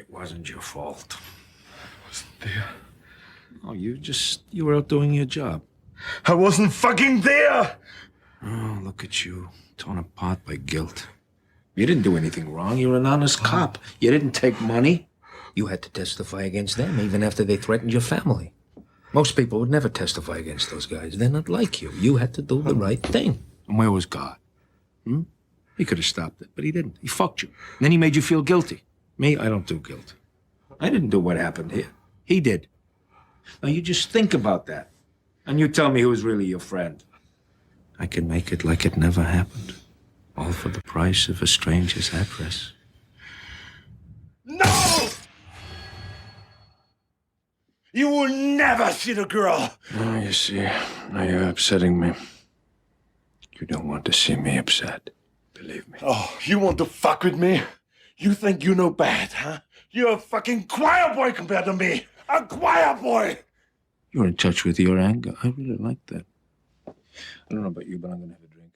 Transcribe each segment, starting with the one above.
It wasn't your fault. I wasn't there. Oh, you were out doing your job. I wasn't fucking there! Oh, look at you, torn apart by guilt. You didn't do anything wrong. You were an honest cop. You didn't take money. You had to testify against them even after they threatened your family. Most people would never testify against those guys. They're not like you. You had to do the right thing. And where was God? He could have stopped it, but he didn't. He fucked you. And then he made you feel guilty. Me, I don't do guilt. I didn't do what happened here. He did. Now you just think about that. And you tell me who's really your friend. I can make it like it never happened. All for the price of a stranger's address. No! You will never see the girl! Oh, you see, now you're upsetting me. You don't want to see me upset. Believe me. Oh, you want to fuck with me? You think you know bad, huh? You're a fucking choir boy compared to me! A choir boy! You're in touch with your anger. I really like that. I don't know about you, but I'm gonna have a drink.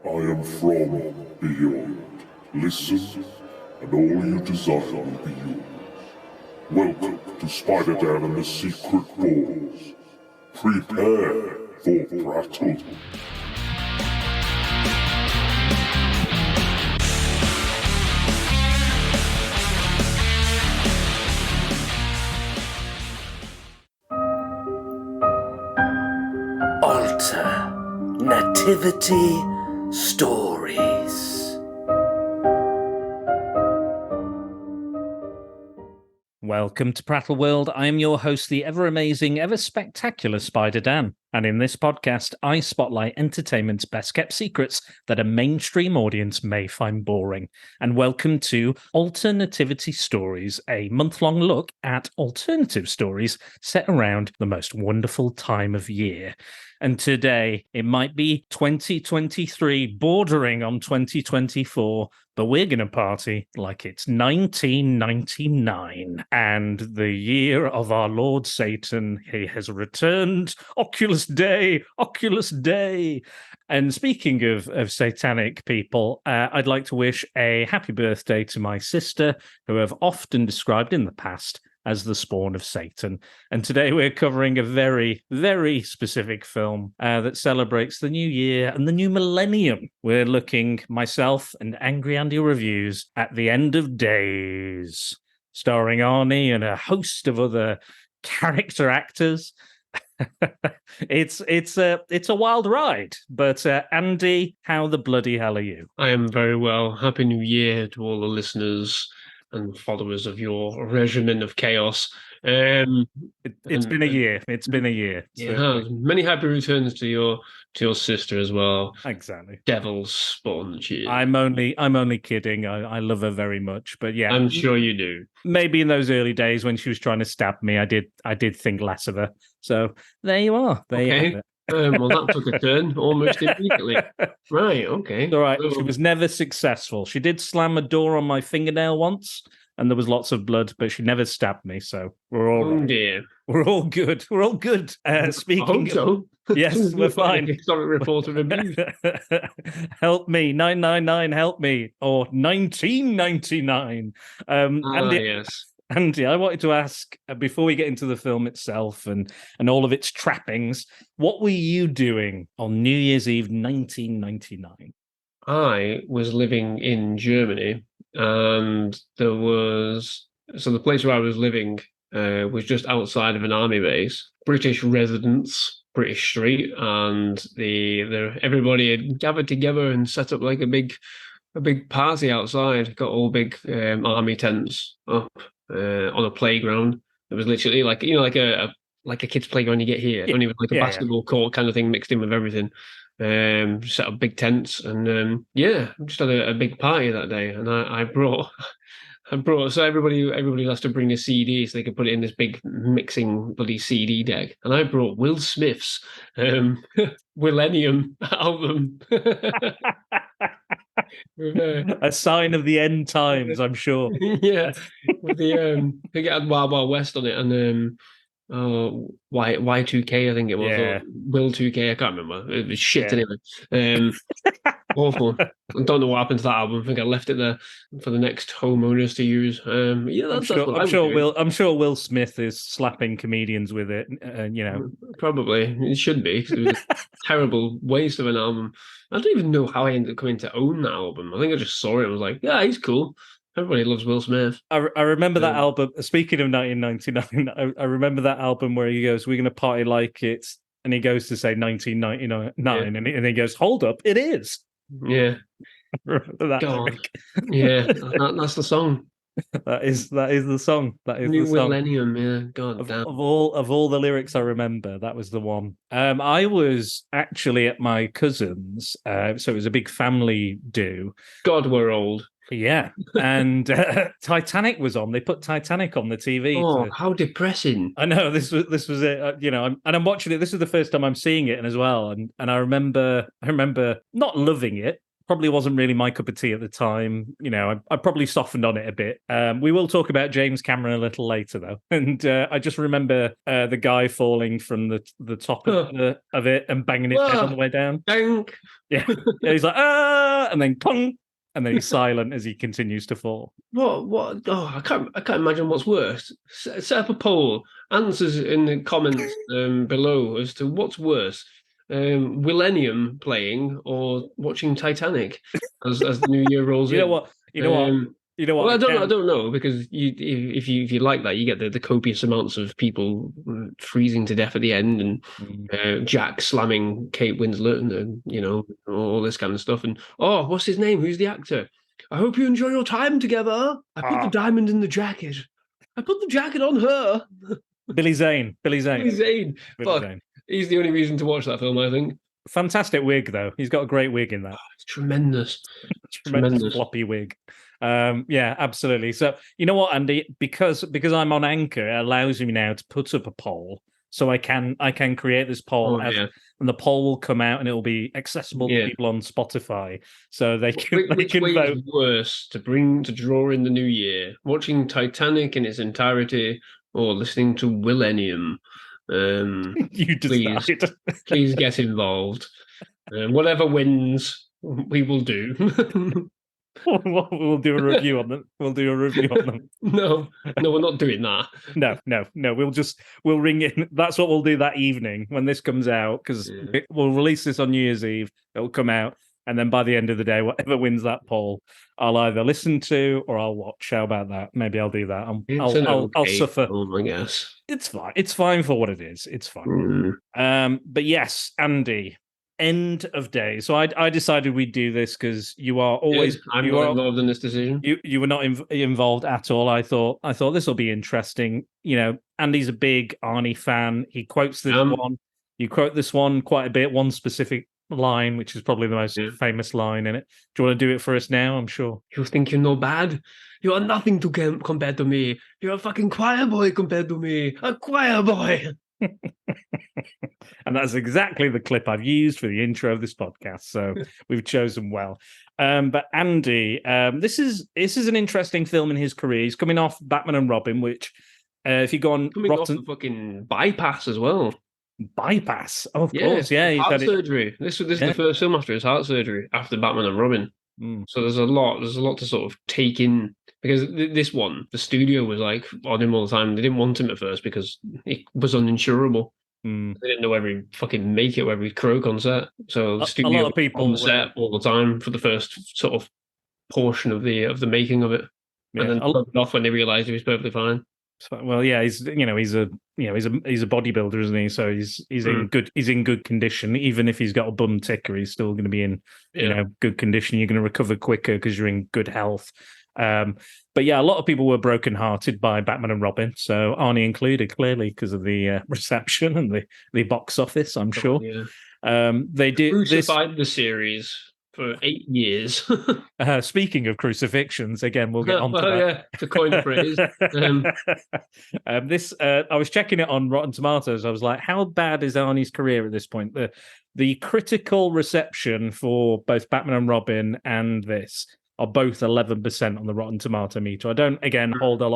I am from beyond. Listen, and all you desire will be yours. Welcome to Spider-Dan and the Secret Doors. Prepare for Prattle. Nativity Stories. Welcome to Prattle World. I am your host, the ever-amazing, ever-spectacular Spider-Dan. And in this podcast, I spotlight entertainment's best-kept secrets that a mainstream audience may find boring. And welcome to Alternativity Stories, a month-long look at alternative stories set around the most wonderful time of year. And today, it might be 2023, bordering on 2024, but we're going to party like it's 1999 and the year of our Lord Satan. He has returned. Oculus Day, Oculus Day. And speaking of satanic people, I'd like to wish a happy birthday to my sister, who I've often described in the past as the spawn of Satan. And today we're covering a very, very specific film that celebrates the new year and the new millennium. We're looking, myself and Angry Andy Reviews, at The End of Days, starring Arnie and a host of other character actors. It's a wild ride, but Andy, how the bloody hell are you? I am very well. Happy New Year to all the listeners and followers of your regimen of chaos. It's been a year. It's been a year. Yeah, many happy returns to your sister as well. Exactly. Devil's sponge. I'm only kidding. I love her very much, but yeah, I'm sure you do. Maybe in those early days when she was trying to stab me, I did think less of her. So there you are. There you have it. Well, that took a turn almost immediately. Right, okay. All right, she was never successful. She did slam a door on my fingernail once, and there was lots of blood, but she never stabbed me, so we're all right. Dear. We're all good. We're all good. Speaking so. Yes, we're fine. Historic report of abuse. Help me, 999, help me, or 1999. Yes. Andy, I wanted to ask, before we get into the film itself and all of its trappings, what were you doing on New Year's Eve 1999? I was living in Germany, and the place where I was living was just outside of an army base, British residents, British Street, and everybody had gathered together and set up like a big party outside. Got all big army tents up on a playground. It was literally like a kid's playground you get here, only with like a basketball court kind of thing mixed in with everything. Set up big tents and just had a big party that day. And I brought so everybody has to bring a CD so they could put it in this big mixing bloody CD deck. And I brought Will Smith's Millennium album. A sign of the end times, I'm sure. Yeah, with I think it had Wild Wild West on it, and Y2K, I think it was, or Will 2K, I can't remember. It was shit anyway. Awful. I don't know what happened to that album. I think I left it there for the next homeowners to use. Yeah, that's what I would do. I'm sure Will Smith is slapping comedians with it. Probably it should be. 'Cause it was a terrible waste of an album. I don't even know how I ended up coming to own that album. I think I just saw it and was like, yeah, he's cool. Everybody loves Will Smith. I remember that album. Speaking of 1999, I remember that album where he goes, "We're going to party like it's," and he goes to say 1999, and he goes, "Hold up, it is." Yeah. I remember that. God. Yeah, that's the song. That is the song. That is New the song. Millennium. Yeah, God damn. Of all the lyrics I remember, that was the one. I was actually at my cousin's, so it was a big family do. God, we're old. Yeah, and Titanic was on. They put Titanic on the TV. Oh, how depressing! I know this was it. I'm watching it. This is the first time I'm seeing it, and as well, and I remember not loving it. Probably wasn't really my cup of tea at the time. I probably softened on it a bit. We will talk about James Cameron a little later, though. And I just remember the guy falling from the top of it and banging his head on the way down. Dank. Yeah, he's like, ah, and then pong. And then he's silent as he continues to fall. What? Oh, I can't imagine what's worse. Set up a poll. Answers in the comments below as to what's worse: Millennium playing or watching Titanic as the new year rolls in. You know what? Well, I don't know, because if you like that, you get the copious amounts of people freezing to death at the end, and Jack slamming Kate Winslet, and all this kind of stuff. And what's his name? Who's the actor? I hope you enjoy your time together. I put the diamond in the jacket. I put the jacket on her. Billy Zane. Fuck. He's the only reason to watch that film, I think. Fantastic wig, though. He's got a great wig in that. It's tremendous. Tremendous floppy wig. Yeah, absolutely. So you know what, Andy? Because I'm on Anchor, it allows me now to put up a poll, so I can create this poll, and the poll will come out and it will be accessible to people on Spotify, so they can vote. Is worse to draw in the new year: watching Titanic in its entirety or listening to Millennium? You decide. Please get involved. Whatever wins, we will do. We'll do a review on them. No, we're not doing that. No. We'll ring in. That's what we'll do that evening when this comes out, because we'll release this on New Year's Eve. It'll come out, and then by the end of the day, whatever wins that poll, I'll either listen to or I'll watch. How about that? Maybe I'll do that. I'll suffer. I guess it's fine. It's fine for what it is. It's fine. But yes, Andy. End of day. So I decided we'd do this because you are always I'm not involved in this decision. You were not involved at all. I thought this will be interesting. Andy's a big Arnie fan. He quotes this one. You quote this one quite a bit. One specific line, which is probably the most famous line in it. Do you want to do it for us now? I'm sure. You think you're no bad? You are nothing to compared to me. You're a fucking choir boy compared to me. A choir boy. And that's exactly the clip I've used for the intro of this podcast, so we've chosen well. But Andy, this is an interesting film in his career. He's coming off Batman and Robin, which if you go on off the fucking bypass as well. Bypass, of course, yeah. He's heart surgery. This is the first film after his heart surgery, after Batman and Robin. So there's a lot to sort of take in, because this one, the studio was like on him all the time. They didn't want him at first because it was uninsurable. They didn't know whether he'd fucking make it, whether he'd croak on set. So the studio a lot of people on set all the time for the first sort of portion of the making of it, and then off when they realised he was perfectly fine. Well, yeah, he's a bodybuilder, isn't he? So he's in good condition. Even if he's got a bum ticker, he's still going to be in good condition. You're going to recover quicker because you're in good health. But yeah, a lot of people were brokenhearted by Batman and Robin, so Arnie included, clearly, because of the reception and the box office, I'm sure. They did crucified the series for 8 years. Speaking of crucifixions, again, we'll get on to that. Yeah, to coin the phrase. I was checking it on Rotten Tomatoes. I was like, how bad is Arnie's career at this point? The critical reception for both Batman and Robin and this are both 11% on the Rotten Tomato meter. I don't think it holds a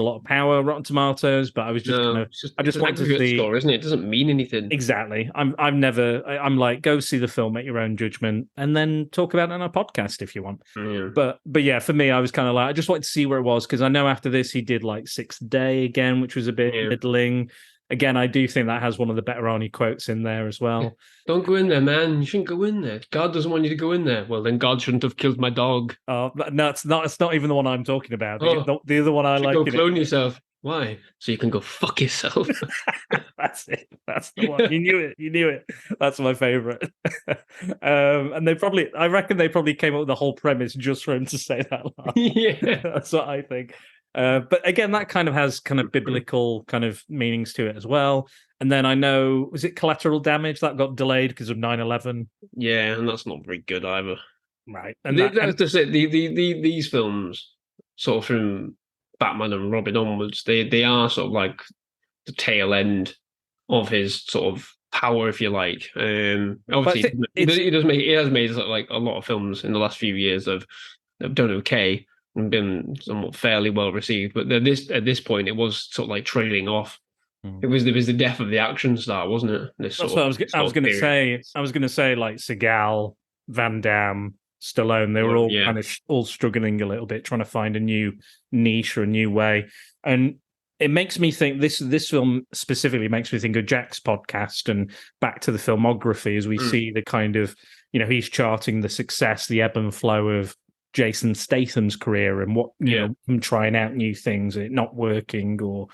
lot of power, Rotten Tomatoes, but I was just No, kind of, I it's just an wanted to aggregate see. score, isn't it? It doesn't mean anything. Exactly. I'm like, go see the film, make your own judgment, and then talk about it on a podcast if you want. Yeah. But yeah, for me, I was kind of like, I just wanted to see where it was, because I know after this he did like Sixth Day again, which was a bit middling. Again, I do think that has one of the better Arnie quotes in there as well. Don't go in there, man. You shouldn't go in there. God doesn't want you to go in there. Well, then God shouldn't have killed my dog. Oh, no, it's not even the one I'm talking about. Oh, the other one I like. Go clone yourself. Why? So you can go fuck yourself. That's it. That's the one. You knew it. That's my favorite. And I reckon they probably came up with the whole premise just for him to say that line. Yeah. That's what I think. But again, that kind of has kind of biblical kind of meanings to it as well. And then I know, was it Collateral Damage that got delayed because of 9/11? Yeah, and that's not very good either. Right. And that's just it. These films, sort of from Batman and Robin onwards, they are sort of like the tail end of his sort of power, if you like. Obviously, he has made sort of like a lot of films in the last few years that have done okay and been somewhat fairly well received. But at this point, it was sort of like trailing off. It was the death of the action star, wasn't it? That's what I was going to say. I was going to say like Seagal, Van Damme, Stallone. They were all kind of all struggling a little bit, trying to find a new niche or a new way. And it makes me think this film specifically makes me think of Jack's podcast and back to the filmography as we see the kind of, he's charting the success, the ebb and flow of Jason Statham's career and what, him trying out new things, it not working or,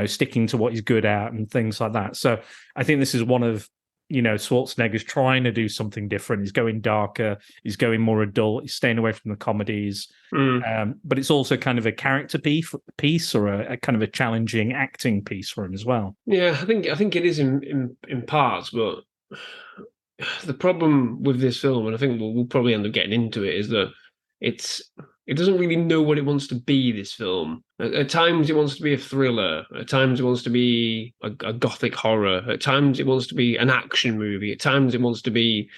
sticking to what he's good at and things like that. So I think this is one of, Schwarzenegger's trying to do something different. He's going darker. He's going more adult. He's staying away from the comedies. But it's also kind of a character piece or a kind of a challenging acting piece for him as well. Yeah, I think it is in parts, but the problem with this film, and I think we'll probably end up getting into it, is that it doesn't really know what it wants to be, this film. At times it wants to be a thriller. At times it wants to be a gothic horror. At times it wants to be an action movie. At times it wants to be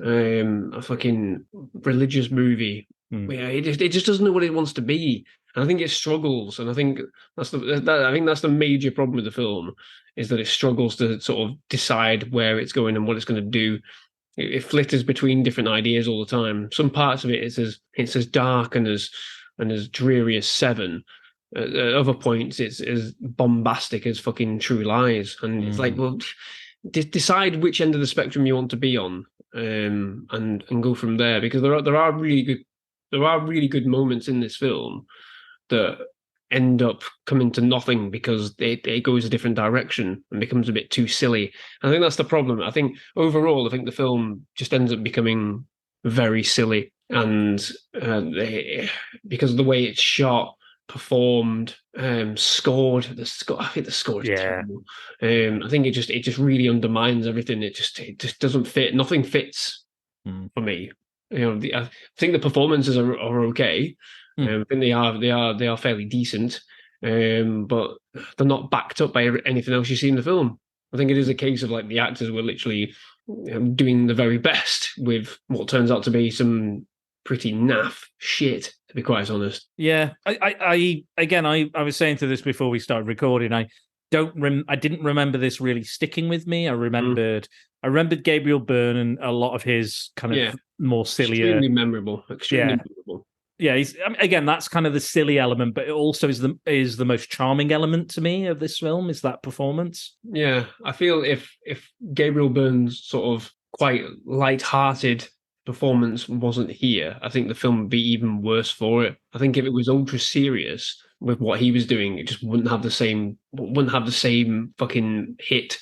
a fucking religious movie. Yeah, it just doesn't know what it wants to be. And I think it struggles. And I think that's the major problem with the film, is that it struggles to sort of decide where it's going and what it's going to do. It flitters between different ideas all the time. Some parts of it it's as dark and as dreary as Seven. At other points, it's as bombastic as fucking True Lies. And it's like, well, decide which end of the spectrum you want to be on, and go from there. Because there are really good moments in this film that end up coming to nothing because it goes a different direction and becomes a bit too silly. And I think that's the problem. I think overall, the film just ends up becoming very silly, and because of the way it's shot, performed, scored. I think the score is terrible. I think it just really undermines everything. It just doesn't fit. Nothing fits for me. I think the performances are okay. I think they are fairly decent, but they're not backed up by anything else you see in the film. I think it is a case of like the actors were literally doing the very best with what turns out to be some pretty naff shit, to be quite honest. Yeah, I was saying to this before we started recording. I didn't remember this really sticking with me. I remembered Gabriel Byrne and a lot of his kind of more sillier, extremely memorable. Yeah, again, that's kind of the silly element, but it also is the most charming element to me of this film, is that performance. Yeah, I feel if Gabriel Byrne's sort of quite light-hearted performance wasn't here, I think the film would be even worse for it. I think if it was ultra serious with what he was doing, it just wouldn't have the same fucking hit.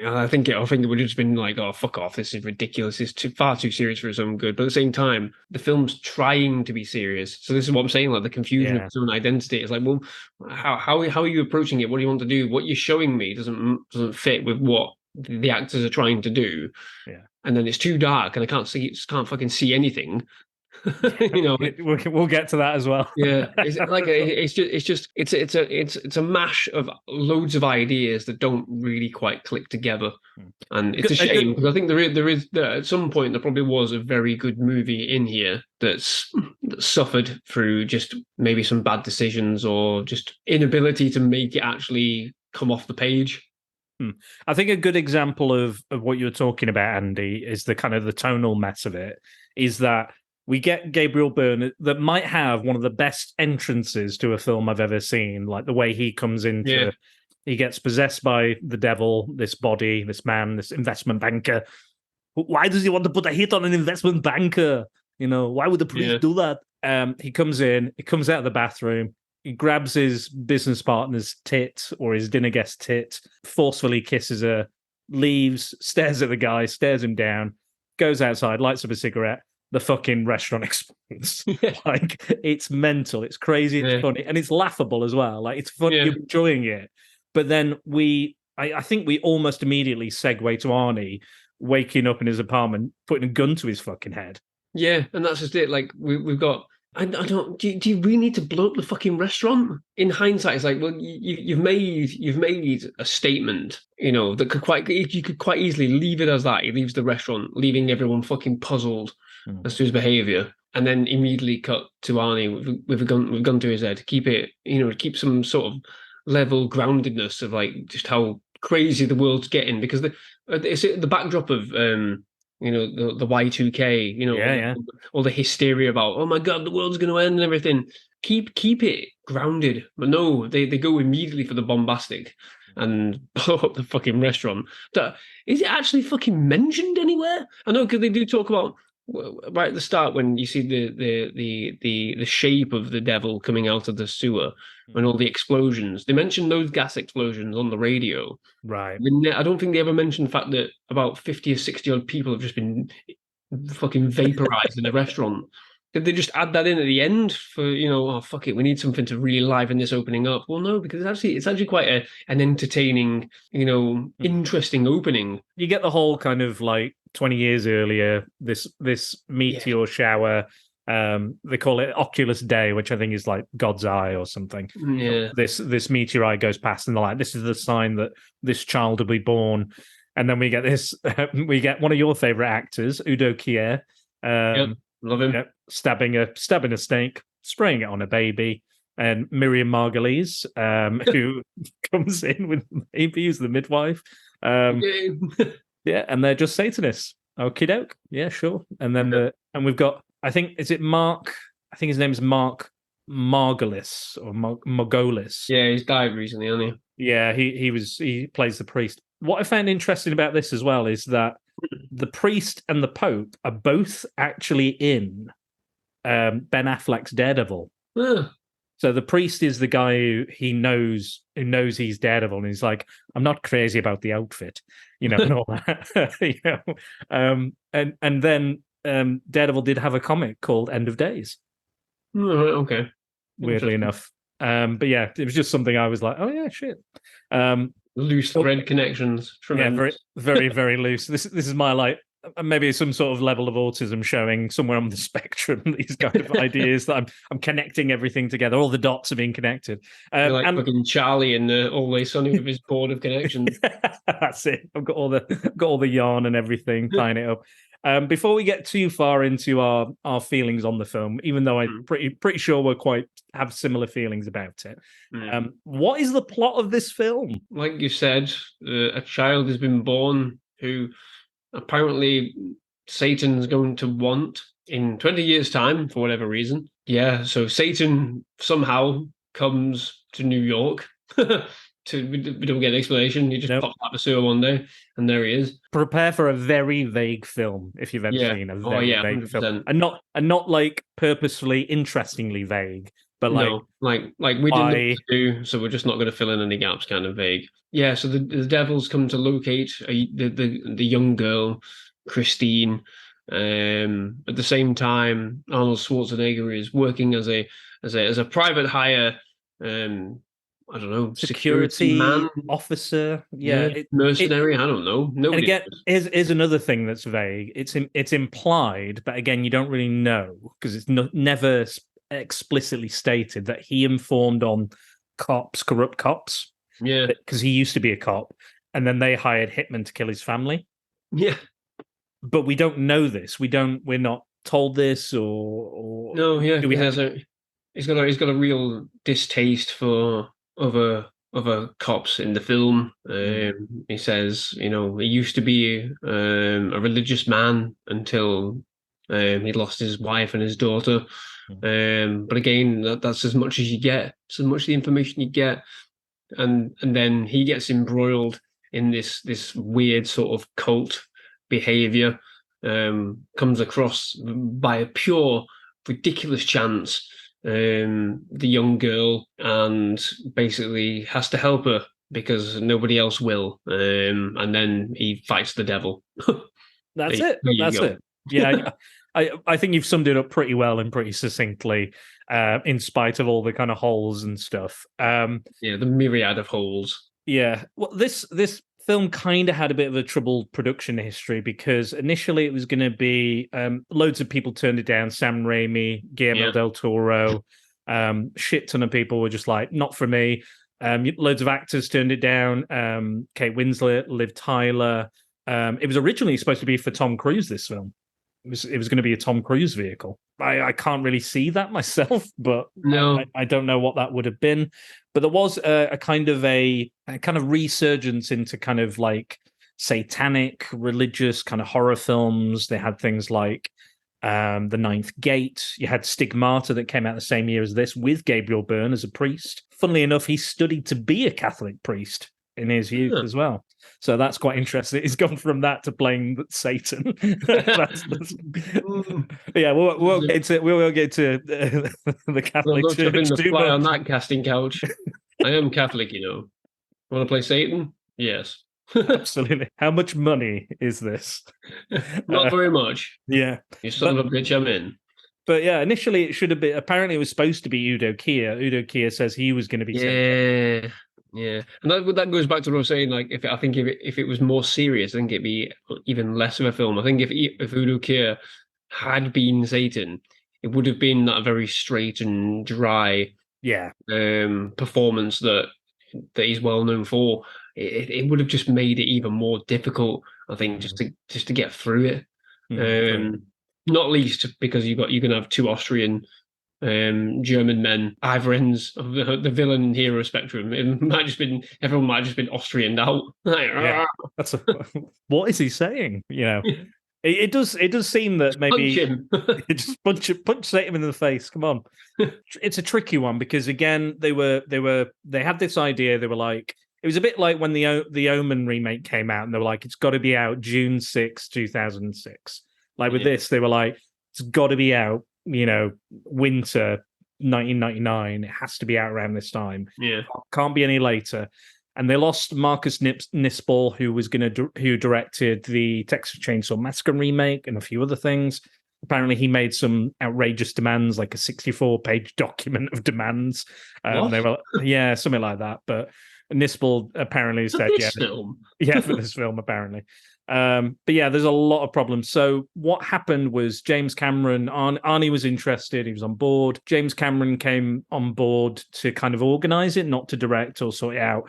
I think it would have just been like, oh, fuck off, this is ridiculous, it's far too serious for its own good. But at the same time, the film's trying to be serious. So this is what I'm saying, like the confusion of its own identity. It's like, well, how are you approaching it? What do you want to do? What you're showing me doesn't fit with what the actors are trying to do. Yeah. And then it's too dark and I can't fucking see anything. You know, we'll get to that as well. yeah, it's a mash of loads of ideas that don't really quite click together, and it's a shame because I think at some point there probably was a very good movie in here that suffered through just maybe some bad decisions or just inability to make it actually come off the page. I think a good example of what you're talking about, Andy, is the kind of the tonal mess of it. Is that we get Gabriel Byrne that might have one of the best entrances to a film I've ever seen. Like the way he comes into, he gets possessed by the devil, this body, this man, this investment banker. Why does he want to put a hit on an investment banker? You know, why would the police do that? He comes in, he comes out of the bathroom, he grabs his business partner's tit or his dinner guest tit, forcefully kisses her, leaves, stares at the guy, stares him down, goes outside, lights up a cigarette. The fucking restaurant explodes. Like, it's mental, it's crazy, it's funny, and it's laughable as well. Like, it's funny, you're enjoying it. But then I think we almost immediately segue to Arnie waking up in his apartment, putting a gun to his fucking head. Yeah, and that's just it. Like, we've got. I don't. Do you really need to blow up the fucking restaurant? In hindsight, it's like, well, you've made a statement, you know, that you could quite easily leave it as that. He leaves the restaurant, leaving everyone fucking puzzled as to his behavior, and then immediately cut to Arnie with a gun to his head. Keep it, you know, keep some sort of level groundedness of like just how crazy the world's getting, because it's the backdrop of you know, the Y2K, you know, all the hysteria about, oh my God, the world's going to end and everything. Keep it grounded. But no, they go immediately for the bombastic and blow up the fucking restaurant. Is it actually fucking mentioned anywhere? I know, because they do talk about, right at the start when you see the shape of the devil coming out of the sewer and all the explosions. They mentioned those gas explosions on the radio. Right. I don't think they ever mentioned the fact that about 50 or 60 odd people have just been fucking vaporized in the restaurant. Did they just add that in at the end for, you know, oh fuck it, we need something to really liven this opening up? Well, no, because it's actually quite an entertaining, you know, interesting opening. You get the whole kind of like 20 years earlier, this meteor shower. They call it Oculus Day, which I think is like God's eye or something. Yeah. This meteorite goes past, and they're like, this is the sign that this child will be born. And then we get this. We get one of your favorite actors, Udo Kier. Love him. Stabbing a snake, spraying it on a baby, and Miriam Margolyes, who comes in with the baby, who's the midwife. Yeah, and they're just Satanists. Okie doke. Yeah, sure. And then and we've got, I think, is it Mark? I think his name is Mark Margolis or Margolis. Yeah, he's died recently, hasn't he? Yeah, he plays the priest. What I found interesting about this as well is that the priest and the Pope are both actually in Ben Affleck's Daredevil. So the priest is the guy who knows he's Daredevil, and he's like, I'm not crazy about the outfit, you know, and all that. You know? And then Daredevil did have a comic called End of Days. Okay. Weirdly enough. But yeah, it was just something I was like, oh yeah, shit. Loose thread connections. Tremendous. Yeah, very, very, very loose. This is my like maybe some sort of level of autism showing somewhere on the spectrum. These kind of ideas that I'm connecting everything together. All the dots are being connected. Like fucking Charlie in Always Sunny with his board of connections. That's it. I've got all the yarn and everything, tying it up. Before we get too far into our feelings on the film, even though I'm pretty sure we're have similar feelings about it, what is the plot of this film? Like you said, a child has been born who apparently Satan's going to want in 20 years' time for whatever reason. Yeah, so Satan somehow comes to New York. We don't get an explanation. He just pops out the sewer one day, and there he is. Prepare for a very vague film if you've ever seen a very vague 100%. film, and not like purposefully interestingly vague, but like we didn't know what to do, so we're just not going to fill in any gaps. Kind of vague. Yeah. So the devils come to locate the young girl, Christine. At the same time, Arnold Schwarzenegger is working as a private hire I don't know, security man, officer. Yeah, mercenary. I don't know. and Nobody again, knows. here's another thing that's vague. It's implied, but again, you don't really know because it's never explicitly stated that he informed on corrupt cops. Yeah, Because he used to be a cop, and then they hired hitmen to kill his family. yeah. But we don't know this. We're not told this, or No, yeah. do we have? He's got a real distaste for other cops in the film. He says, you know, he used to be a religious man until he lost his wife and his daughter. But again, that's as much as you get. It's as much the information you get, and then he gets embroiled in this weird sort of cult behavior. Comes across by a pure ridiculous chance the young girl, and basically has to help her because nobody else will. And then he fights the devil. That's There it. you That's go. it. Yeah, I think you've summed it up pretty well and pretty succinctly, in spite of all the kind of holes and stuff. Yeah, the myriad of holes. Yeah, well, this film kind of had a bit of a troubled production history because initially it was going to be loads of people turned it down. Sam Raimi, Guillermo del Toro, shit ton of people were just like, not for me. Loads of actors turned it down. Kate Winslet, Liv Tyler. It was originally supposed to be for Tom Cruise, this film. It was going to be a Tom Cruise vehicle. I can't really see that myself, but No. I don't know what that would have been. But there was a kind of resurgence into kind of like satanic, religious kind of horror films. They had things like The Ninth Gate. You had Stigmata that came out the same year as this with Gabriel Byrne as a priest. Funnily enough, he studied to be a Catholic priest in his youth as well. So that's quite interesting. He's gone from that to playing Satan. Yeah, we won't get to the Catholic Don't jump in Church the too fly much. on that casting couch. I am Catholic, you know. Want to play Satan? Yes. Absolutely. How much money is this? Not very much. Yeah. You son of a bitch, I'm in. But yeah, initially it should have been. Apparently, it was supposed to be Udo Kier. Udo Kier says he was going to be. Yeah, yeah, and that goes back to what I was saying. Like, if it was more serious, I think it'd be even less of a film. I think if Udo Kier had been Satan, it would have been that very straight and dry performance that he's well known for. It would have just made it even more difficult, I think, just to get through it. Not least because you can have two Austrian German men, either ends of the villain and hero spectrum. Everyone might have just been Austrian out. Yeah, what is he saying? You know, it does seem that maybe just punch Satan in the face. Come on, it's a tricky one because again they had this idea. They were like, it was a bit like when the Omen remake came out, and they were like, it's got to be out June 6, 2006. Like with this, they were like, it's got to be out, you know, winter 1999. It has to be out around this time. Yeah, can't be any later. And they lost Marcus Nispel, who directed the Texas Chainsaw Massacre remake and a few other things. Apparently, he made some outrageous demands, like a 64-page document of demands. They were, something like that. But Nispel apparently said, for this film, apparently. But yeah, there's a lot of problems. So what happened was James Cameron, Arnie was interested, he was on board. James Cameron came on board to kind of organize it, not to direct or sort it out.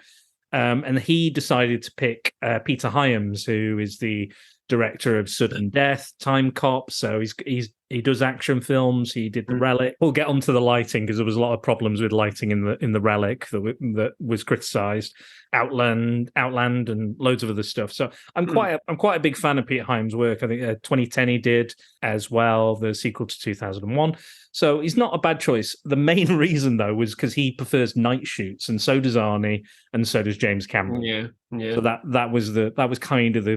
And he decided to pick Peter Hyams, who is the director of Sudden Death, Time Cop. So he does action films. He did The Relic. We'll get onto the lighting because there was a lot of problems with lighting in the Relic that was criticized. Outland, and loads of other stuff. So I'm quite a big fan of Peter Hyams' work. I think 2010 he did as well, the sequel to 2001. So he's not a bad choice. The main reason though was because he prefers night shoots, and so does Arnie, and so does James Cameron. Yeah. So that was kind of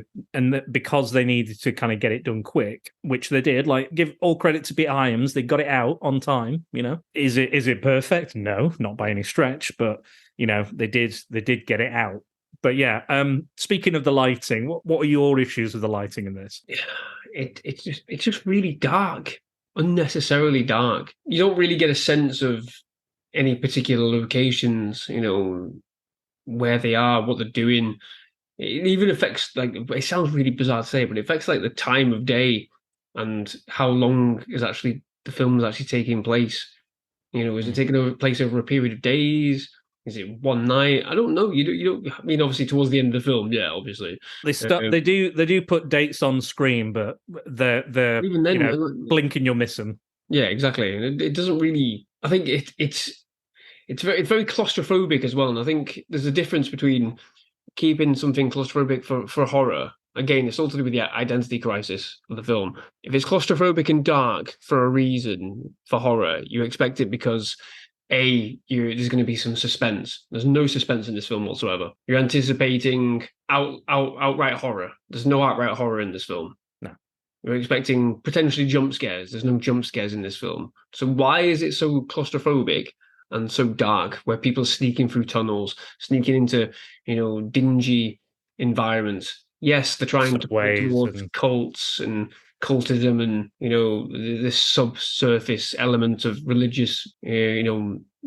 because they needed to kind of get it done quick, which they did. Like, give all credit to Peter Hyams, they got it out on time. You know, is it perfect? No, not by any stretch, but you know, they did get it out. But yeah, speaking of the lighting, what are your issues with the lighting in this? It's just really dark, unnecessarily dark. You don't really get a sense of any particular locations, where they are, what they're doing. It even affects, like, it sounds really bizarre to say, but it affects like the time of day and how long is actually the film is actually taking place. Is it taking place over a period of days? Is it one night? I don't know. You don't. I mean, obviously, towards the end of the film, yeah, obviously They do put dates on screen, but they're even then, blink and you'll miss them. Yeah, exactly. And it doesn't really. I think it's very claustrophobic as well. And I think there's a difference between keeping something claustrophobic for horror. Again, it's all to do with the identity crisis of the film. If it's claustrophobic and dark for a reason for horror, you expect it because there's going to be some suspense. There's no suspense in this film whatsoever. You're anticipating outright horror. There's no outright horror in this film. No. You're expecting potentially jump scares. There's no jump scares in this film. So why is it so claustrophobic and so dark, where people are sneaking through tunnels, sneaking into, dingy environments? Yes, they're trying to point towards cults and cultism and, this subsurface element of religious,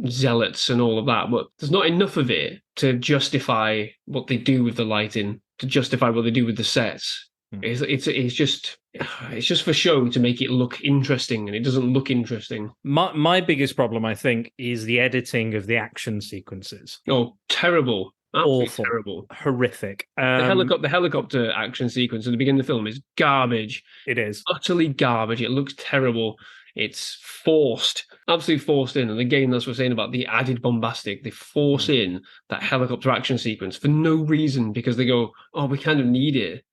zealots and all of that. But there's not enough of it to justify what they do with the lighting, to justify what they do with the sets. It's just for show to make it look interesting, and it doesn't look interesting. My biggest problem, I think, is the editing of the action sequences. Oh, terrible. Awful, terrible, horrific. The helicopter action sequence at the beginning of the film is garbage. It is utterly garbage. It looks terrible. It's forced, absolutely forced in. And again, that's what we're saying about the added bombastic. They force in that helicopter action sequence for no reason, because they go, "Oh, we kind of need it.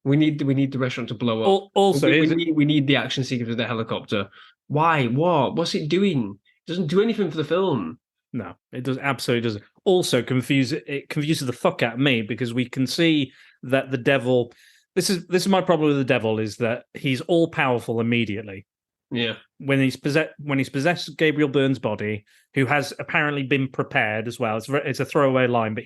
We need the restaurant to blow up. Also, we need the action sequence with the helicopter. Why? What? What's it doing? It doesn't do anything for the film." No, it does absolutely doesn't. Also, it confuses the fuck out of me, because we can see that the devil. This is my problem with the devil, is that he's all powerful immediately. Yeah. When he's possessed Gabriel Byrne's body, who has apparently been prepared as well. It's a throwaway line, but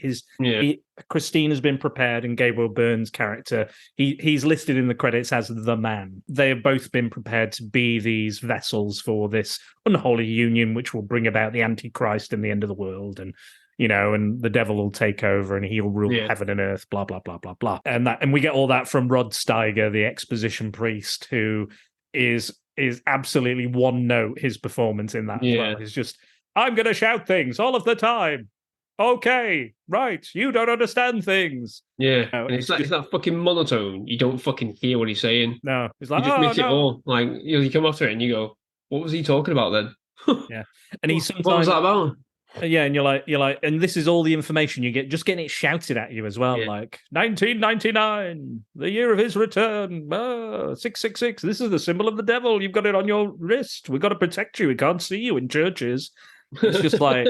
Christine has been prepared, and Gabriel Byrne's character, he's listed in the credits as the man. They have both been prepared to be these vessels for this unholy union, which will bring about the Antichrist and the end of the world, and and the devil will take over and he'll rule heaven and earth, blah blah blah blah blah. And we get all that from Rod Steiger, the exposition priest, who is absolutely one note. His performance in that is just, I'm going to shout things all of the time. Okay, right. You don't understand things. Yeah, and it's that fucking monotone. You don't fucking hear what he's saying. No, it's like, you just miss it all. Like, you come after it and you go, what was he talking about then? Yeah, and he's sometimes, what was that about? Yeah, and you're like, and this is all the information you get, just getting it shouted at you as well. Like 1999, the year of his return. 666. This is the symbol of the devil. You've got it on your wrist. We've got to protect you. We can't see you in churches. It's just like,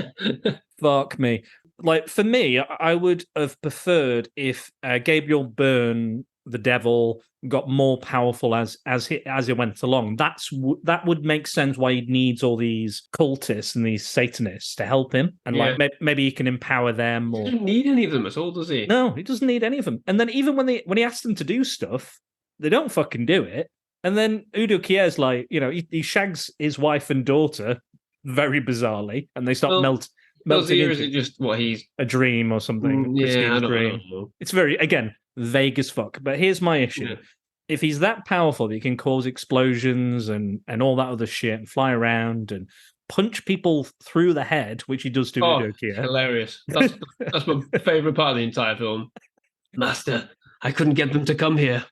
fuck me. Like, for me, I would have preferred if Gabriel Byrne, the devil, got more powerful as it went along. That would make sense why he needs all these cultists and these Satanists to help him, and maybe he can empower them. He doesn't need any of them at all, does he? No, he doesn't need any of them. And then even when he asks them to do stuff, they don't fucking do it. And then Udo Kier's like, he shags his wife and daughter very bizarrely, and they start melting. Or is it just what he's a dream or something? Yeah, I don't dream. know. It's very, again, vague as fuck. But here's my issue. Yeah. If he's that powerful that he can cause explosions and all that other shit and fly around and punch people through the head, which he does to Udo Kier. Hilarious. That's my favourite part of the entire film. Master, I couldn't get them to come here.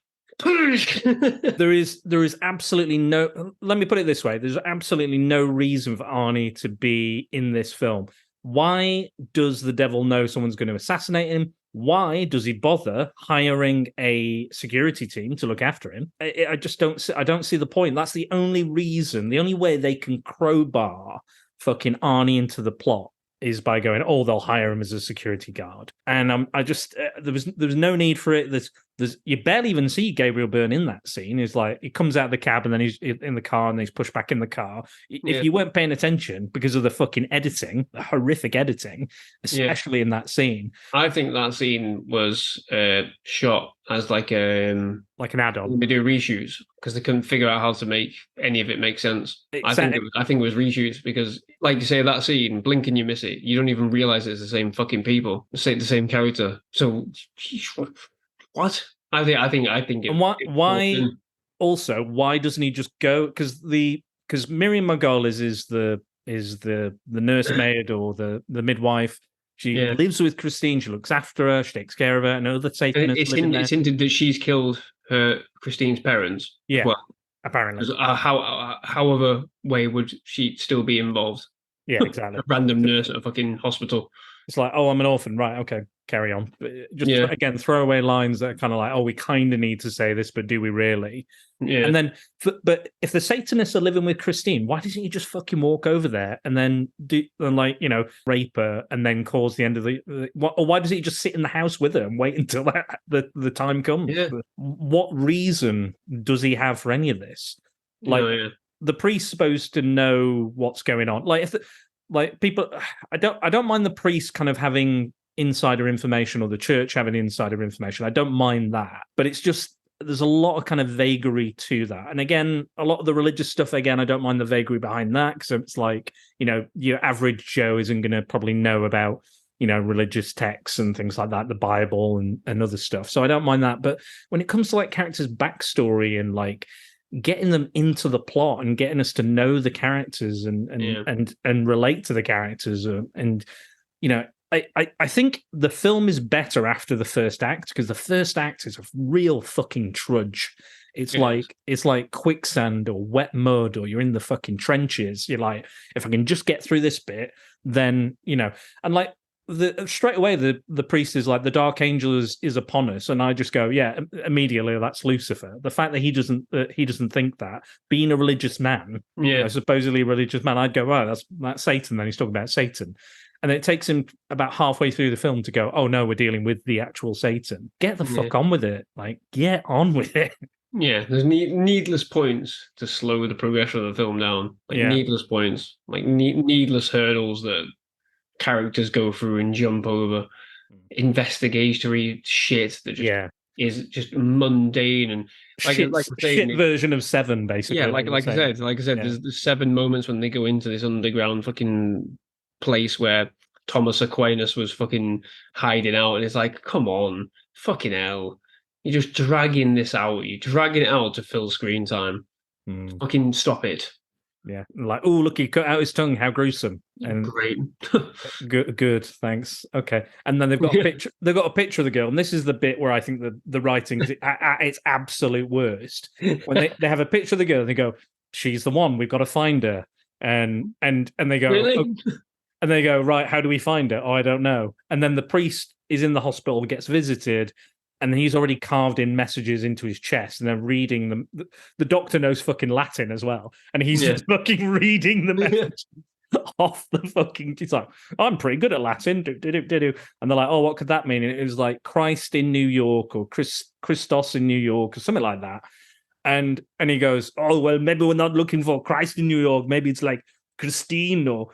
There is absolutely no, let me put it this way, there's absolutely no reason for Arnie to be in this film. Why does the devil know someone's going to assassinate him? Why does he bother hiring a security team to look after him? I just don't see the point. That's the only reason, the only way they can crowbar fucking Arnie into the plot is by going, they'll hire him as a security guard. And I just there was no need for it. you barely even see Gabriel Byrne in that scene. He's like, he comes out of the cab and then he's in the car and he's pushed back in the car. If you weren't paying attention because of the fucking editing, the horrific editing, especially in that scene. I think that scene was shot as like an add-on. They do reshoots because they couldn't figure out how to make any of it make sense. I think it was reshoots because, like you say, that scene, blink and you miss it. You don't even realize it's the same fucking people, the same character. So what? I think it. And why doesn't he just go? Because Miriam Margolyes is the nursemaid or the midwife. She lives with Christine. She looks after her. She takes care of her. And other Satanists it's hinted that she's killed Christine's parents. Yeah, well, apparently. However way would she still be involved? Yeah, exactly. A random nurse at a fucking hospital. It's like, oh, I'm an orphan, right? Okay, carry on. Just again, throwaway lines that are kind of like, oh, we kind of need to say this, but do we really? Yeah. And then, but if the Satanists are living with Christine, why doesn't he just fucking walk over there and then rape her and then cause the end of or why doesn't he just sit in the house with her and wait until the time comes? Yeah. What reason does he have for any of this? The priest's supposed to know what's going on. People, I don't mind the priest kind of having insider information or the church having insider information. I don't mind that, but it's just there's a lot of kind of vagary to that. And again, a lot of the religious stuff, again, I don't mind the vagary behind that because it's like, your average Joe isn't going to probably know about, religious texts and things like that, the Bible and other stuff. So I don't mind that. But when it comes to like characters' backstory and like getting them into the plot and getting us to know the characters and relate to the characters I think the film is better after the first act because the first act is a real fucking trudge. It's like quicksand or wet mud or you're in the fucking trenches. You're like, if I can just get through this bit, then and like straight away the priest is like the dark angel is upon us, and I just go immediately that's Lucifer. The fact that he doesn't think that, being a religious man, supposedly a religious man, I'd go, oh, that's Satan. Then he's talking about Satan. And it takes him about halfway through the film to go, oh, no, we're dealing with the actual Satan. Get the fuck on with it. Like, get on with it. Yeah, there's needless points to slow the progression of the film down. Needless points. Like, needless hurdles that characters go through and jump over. Investigatory shit that just is just mundane and shit version of Seven, basically. Yeah, like I said, there's 7 moments when they go into this underground fucking place where Thomas Aquinas was fucking hiding out, and it's like, come on, fucking hell, you're just dragging this out. You're dragging it out to fill screen time. Fucking stop it. Yeah, like, oh, look, he cut out his tongue. How gruesome! And great, good, thanks. Okay, and then they've got a picture. They've got a picture of the girl, and this is the bit where I think the writing is at its absolute worst. When they have a picture of the girl, and they go, "She's the one. We've got to find her." And they go, really? And they go, right, how do we find her? Oh, I don't know. And then the priest is in the hospital, gets visited, and he's already carved in messages into his chest, and they're reading them. The doctor knows fucking Latin as well, and he's just fucking reading the message off the fucking... He's like, I'm pretty good at Latin. Do. And they're like, oh, what could that mean? And it was like Christ in New York or Christos in New York or something like that. And he goes, oh, well, maybe we're not looking for Christ in New York. Maybe it's like Christine or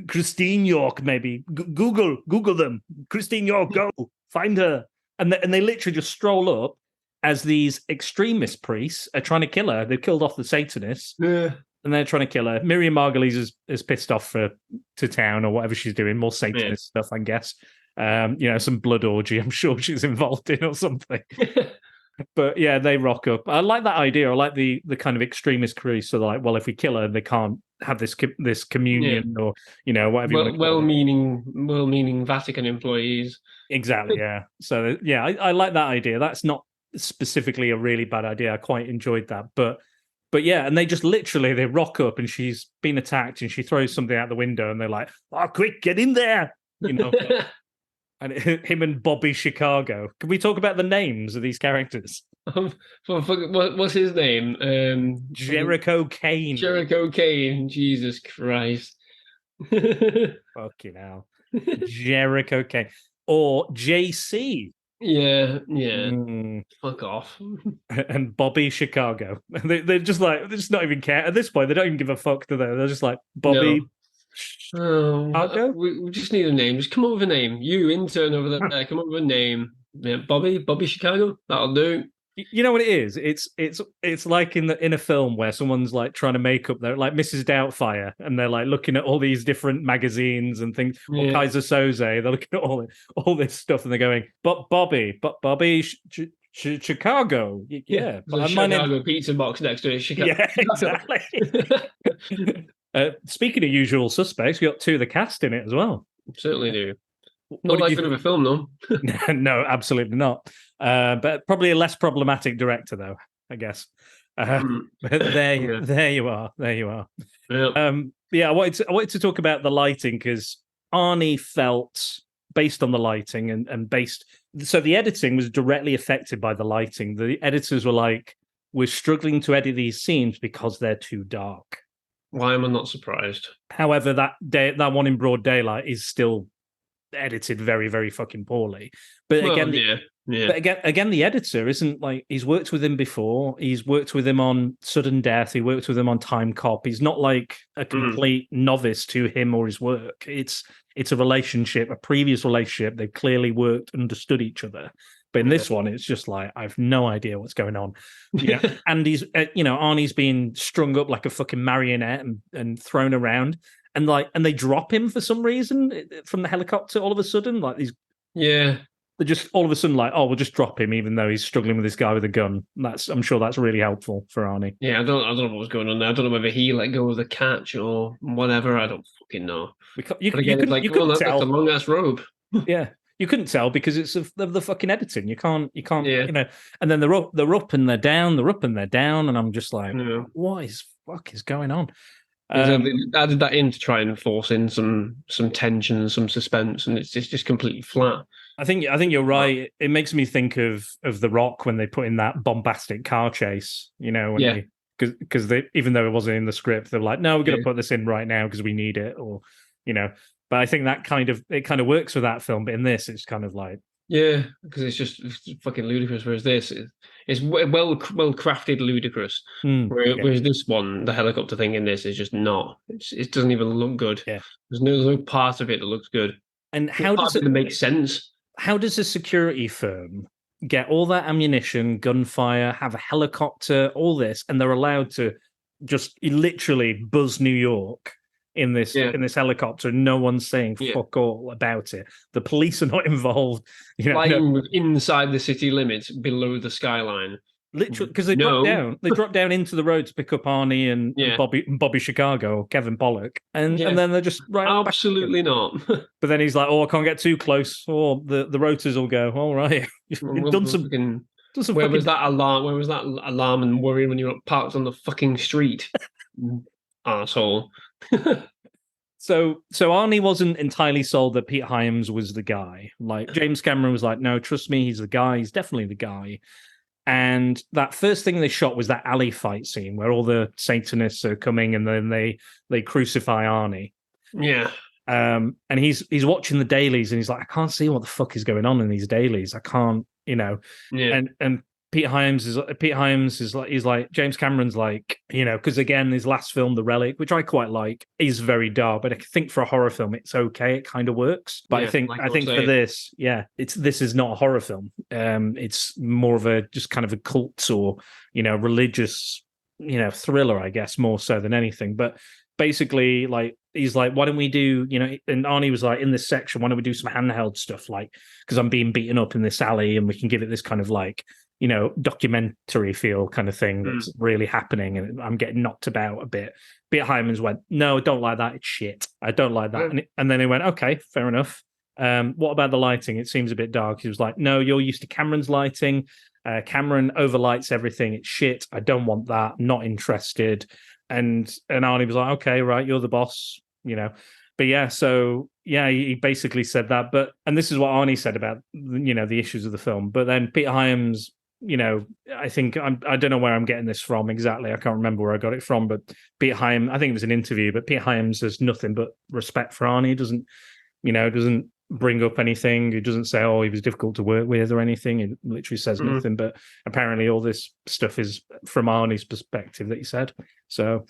Christine York, maybe. Google them. Christine York, go find her. And they literally just stroll up as these extremist priests are trying to kill her. They've killed off the Satanists, and they're trying to kill her. Miriam Margolyes is pissed off to town or whatever she's doing, more Satanist stuff, I guess. Some blood orgy, I'm sure she's involved in or something. But yeah, they rock up. I like that idea. I like the kind of extremist priests. So they're like, well, if we kill her, they can't have this communion or whatever. Well-meaning Vatican employees. Exactly. Yeah. So yeah, I like that idea. That's not specifically a really bad idea. I quite enjoyed that. But yeah, and they just literally they rock up and she's been attacked and she throws something out the window and they're like, "Oh, quick, get in there!" And him and Bobby Chicago. Can we talk about the names of these characters? What's his name? Jericho Kane. Jericho Kane. Jesus Christ. Fucking hell. Jericho Kane. Or JC. Yeah, yeah. Mm. Fuck off. And Bobby Chicago. They're just like, they just not even care. At this point, they don't even give a fuck, do they? They're just like, No. Bobby Oh, Chicago? we just need a name. Just come up with a name. You intern over there, come up with a name. Yeah, Bobby Chicago. That'll do. You know what it is? It's like in a film where someone's like trying to make up their like Mrs. Doubtfire, and they're like looking at all these different magazines and things, or Yeah. Kaiser Soze. They're looking at all this stuff, and they're going, "But Bobby, Chicago, yeah." There's a Chicago pizza box next to it. Chicago. Yeah, exactly. Speaking of usual suspects, we got two of the cast in it as well. Certainly do. What Not did that you good of a film, though. No, absolutely not. But probably a less problematic director, though, I guess. But there you are. Yeah. Yeah, I wanted to talk about the lighting because Arnie felt, based on the lighting and based, so the editing was directly affected by the lighting. The editors were like, "We're struggling to edit these scenes because they're too dark." Why am I not surprised? However, that one in broad daylight is still edited very, very fucking poorly. But again, But again, the editor isn't like, he's worked with him before. He's worked with him on Sudden Death. He worked with him on Time Cop. He's not like a complete novice to him or his work. It's a relationship, a previous relationship. They've clearly worked, understood each other. But in this one, it's just like, I have no idea what's going on. Yeah, and he's, Arnie's being strung up like a fucking marionette and thrown around, and they drop him for some reason from the helicopter all of a sudden. Like these, Yeah. they're just all of a sudden like, oh, we'll just drop him, even though he's struggling with this guy with a gun. I'm sure that's really helpful for Arnie. Yeah, I don't know what was going on there. I don't know whether he let go of the catch or whatever. I don't fucking know. You couldn't tell. That's a long ass robe. Yeah, you couldn't tell because it's of the fucking editing. You can't, Yeah. And then they're up and they're down, they're up and they're down, and I'm just like, what is going on? They added that in to try and force in some tension and some suspense, and it's just completely flat. I think you're right. It makes me think of The Rock when they put in that bombastic car chase, because they, even though it wasn't in the script, they're like, no, we're going to put this in right now because we need it, or But I think that kind of works for that film. But in this, it's kind of like, yeah, because it's fucking ludicrous. Whereas this is well crafted ludicrous. Whereas this one, the helicopter thing in this is just not. It doesn't even look good. Yeah, there's no part of it that looks good. And how does it make sense? How does a security firm get all that ammunition, gunfire, have a helicopter, all this, and they're allowed to just literally buzz New York in this helicopter? No one's saying fuck all about it. The police are not involved. Flying inside the city limits, below the skyline. Literally, because they drop down into the road to pick up Arnie and Bobby Chicago, or Kevin Pollock, and then they're just right. Absolutely not. But then he's like, "Oh, I can't get too close, or the rotors will go." All right, you've done some. Where was that alarm? Where was that alarm and worry when you're parked on the fucking street, asshole? So Arnie wasn't entirely sold that Pete Hyams was the guy. Like James Cameron was like, "No, trust me, he's the guy. He's definitely the guy." And that first thing they shot was that alley fight scene where all the Satanists are coming and then they crucify Arnie. Yeah. And he's watching the dailies and he's like, I can't see what the fuck is going on in these dailies. I can't, Yeah. And Pete Hyams is like, he's like, James Cameron's like, because again, his last film, The Relic, which I quite like, is very dark, but I think for a horror film, it's okay. It kind of works. But I think for this, this is not a horror film. It's more of a just kind of a cult or, religious, thriller, I guess, more so than anything. But basically, like, he's like, why don't we do, and Arnie was like, in this section, why don't we do some handheld stuff? Like, because I'm being beaten up in this alley and we can give it this kind of like, documentary feel kind of thing that's really happening, and I'm getting knocked about a bit. Pete Hyams went, no, don't like that. It's shit. I don't like that. And then he went, okay, fair enough. What about the lighting? It seems a bit dark. He was like, no, you're used to Cameron's lighting. Cameron overlights everything. It's shit. I don't want that. Not interested. And Arnie was like, okay, right, you're the boss, But he basically said that. And this is what Arnie said about, the issues of the film. But then Pete Hyams, I think I don't know where I'm getting this from exactly. I can't remember where I got it from. But Pete Hyams, I think it was an interview. But Pete Hyams has nothing but respect for Arnie. Doesn't bring up anything. He doesn't say, "Oh, he was difficult to work with" or anything. He literally says nothing. But apparently, all this stuff is from Arnie's perspective that he said. So,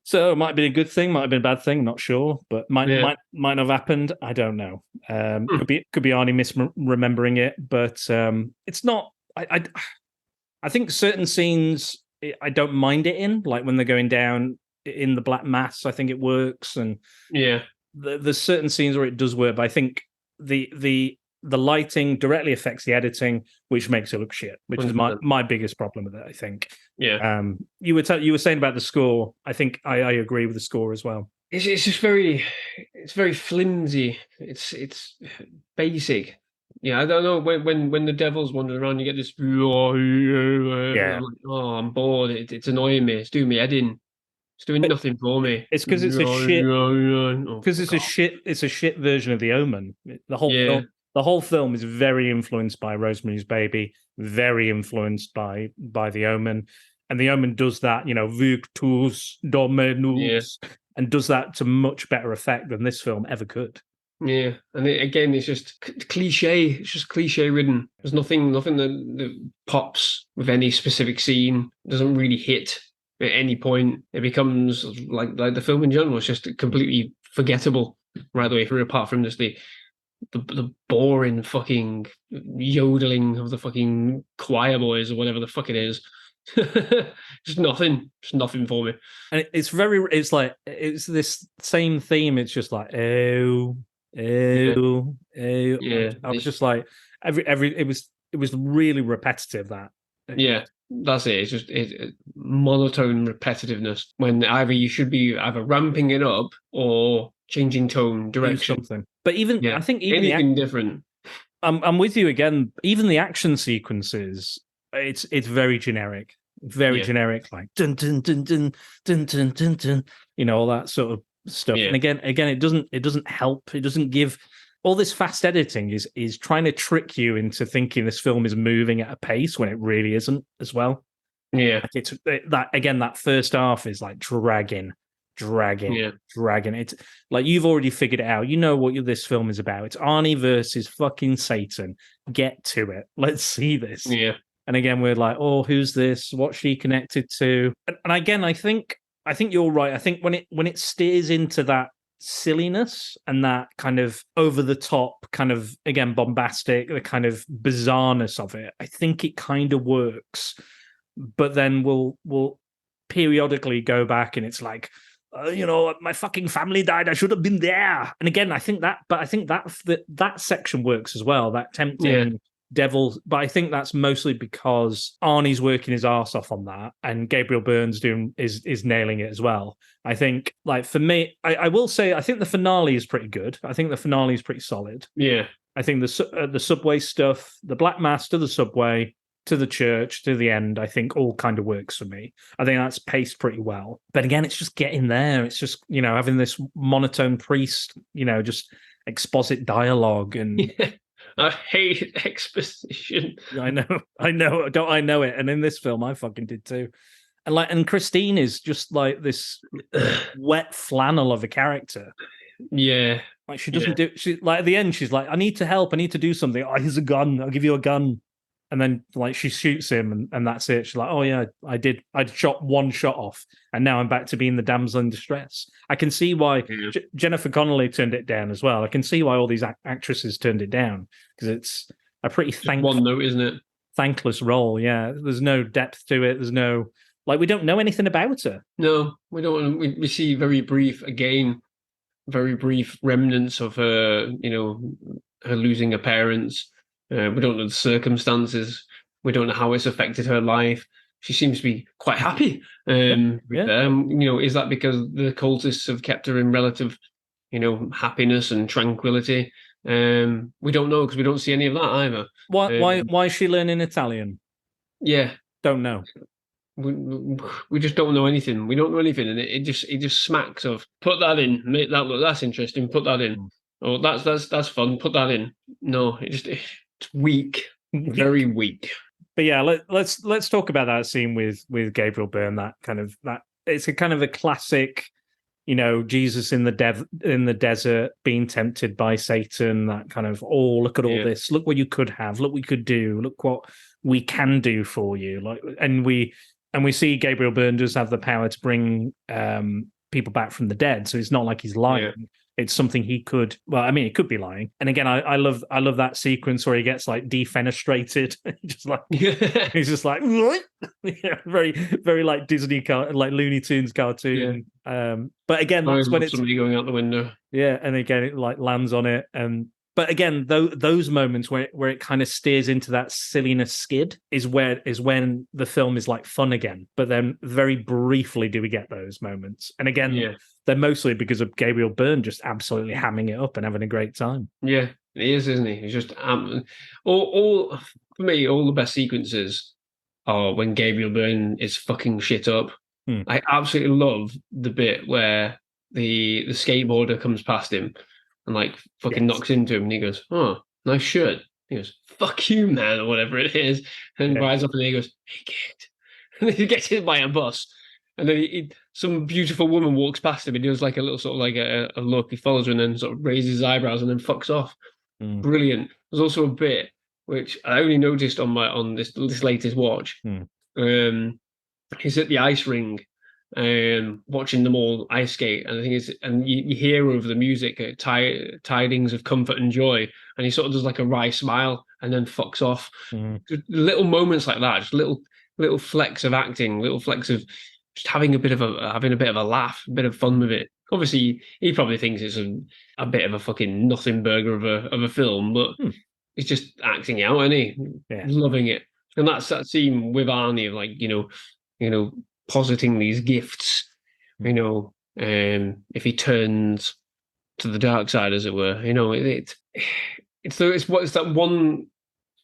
so it might be a good thing, might have been a bad thing. Not sure, but might not have happened. I don't know. Could be Arnie misremembering it, but it's not. I think certain scenes I don't mind it in, like when they're going down in the black mass. I think it works, and there's certain scenes where it does work. But I think the lighting directly affects the editing, which makes it look shit, which 100%. Is my biggest problem with it, I think. You were saying about the score. I think I agree with the score as well. It's just very flimsy. It's basic. Yeah, I don't know, when the devil's wandering around, you get this. I'm like, oh, I'm bored. It's annoying me. It's doing me head in. It's doing nothing for me. It's because it's a shit. Because it's a shit. It's a shit version of The Omen. The whole film is very influenced by Rosemary's Baby. Very influenced by The Omen, and The Omen does that. Victus Dominus, and does that to much better effect than this film ever could. Yeah, and again, it's just cliche. It's just cliche ridden. There's nothing that pops with any specific scene. It doesn't really hit at any point. It becomes like the film in general. It's just completely forgettable right the way through. Apart from just the boring fucking yodeling of the fucking choir boys or whatever the fuck it is. Just nothing for me. And it's this same theme. It's just like I was just like it was really repetitive. That's it. It's just monotone repetitiveness when either you should be either ramping it up or changing tone, direction, something. But I think even anything different. I'm with you again. Even the action sequences, it's very generic. Very generic, like dun dun dun dun dun dun dun dun, all that sort of stuff. And again, it doesn't help. It doesn't give. All this fast editing is trying to trick you into thinking this film is moving at a pace when it really isn't as well. Yeah, like it's that first half is like dragging. It's like you've already figured it out. You know what this film is about. It's Arnie versus fucking Satan. Get to it. Let's see this. Yeah. And again, we're like, oh, who's this? What's she connected to? And again, I think you're right. I think when it steers into that silliness and that kind of over the top, kind of again bombastic, the kind of bizarreness of it, I think it kind of works. But then we'll periodically go back, and it's like, my fucking family died. I should have been there. And again, I think that section works as well. That tempting. Devil, but I think that's mostly because Arnie's working his arse off on that, and Gabriel Byrne's is nailing it as well. I think, like, for me, I will say I think the finale is pretty good. I think the finale is pretty solid. Yeah, I think the subway stuff, the Black Mass to the subway to the church to the end, I think all kind of works for me. I think that's paced pretty well. But again, it's just getting there. It's just having this monotone priest, just exposit dialogue and. Yeah. I hate exposition. I know. Don't I know it? And in this film, I fucking did too. And Christine is just like this wet flannel of a character. Yeah, like she doesn't do. She like at the end, she's like, "I need to help. I need to do something. Oh, here's a gun. I'll give you a gun." And then like she shoots him, and that's it. She's like, "Oh yeah, I did. I'd shot one shot off, and now I'm back to being the damsel in distress." I can see why Jennifer Connelly turned it down as well. I can see why all these actresses turned it down, because it's a pretty one note, isn't it? Thankless role. Yeah, there's no depth to it. There's no we don't know anything about her. No, we don't. We see very brief remnants of her. Her losing her parents. We don't know the circumstances. We don't know how it's affected her life. She seems to be quite happy. Is that because the cultists have kept her in relative, happiness and tranquility? We don't know, because we don't see any of that either. Why is she learning Italian? Yeah, don't know. We just don't know anything. We don't know anything, and it just smacks of put that in, make that look. That's interesting. Put that in. Oh, that's fun. Put that in. No, it's weak, very weak. But yeah, let's talk about that scene with Gabriel Byrne. That it's a kind of a classic Jesus in the desert being tempted by Satan, that kind of, oh, look at all this, look what you could have, look what we could do, look what we can do for you. Like, and we see Gabriel Byrne does have the power to bring people back from the dead, so it's not like he's lying. Yeah. It's something he could. Well, I mean, it could be lying. And again, I love that sequence where he gets like defenestrated. He's just like very, very like Disney like Looney Tunes cartoon. Yeah. But again, that's when it's somebody going out the window. Yeah, and again, it like lands on it. But again, those moments where it kind of steers into that silliness skid is when the film is like fun again. But then very briefly do we get those moments. And again, they're mostly because of Gabriel Byrne just absolutely hamming it up and having a great time. Yeah, he is, isn't he? He's just all for me, all the best sequences are when Gabriel Byrne is fucking shit up. I absolutely love the bit where the skateboarder comes past him and like fucking knocks into him, and he goes, "Oh, nice shirt." He goes, "Fuck you, man," or whatever it is, and rides up and he goes, "Hey, kid," and then he gets hit by a bus, and then some beautiful woman walks past him, and he does like a little sort of like a look. He follows her and then sort of raises his eyebrows and then fucks off. Brilliant. There's also a bit which I only noticed on this latest watch. He's at the ice ring. Watching them all ice skate, and I think you hear over the music tidings of comfort and joy, and he sort of does like a wry smile and then fucks off. Little moments like that, just little flecks of acting, little flecks of just having a bit of a laugh, a bit of fun with it. Obviously, he probably thinks it's a bit of a fucking nothing burger of a film, but he's just acting out, and loving it. And that's that scene with Arnie of like positing these gifts, if he turns to the dark side, as it were, it's that one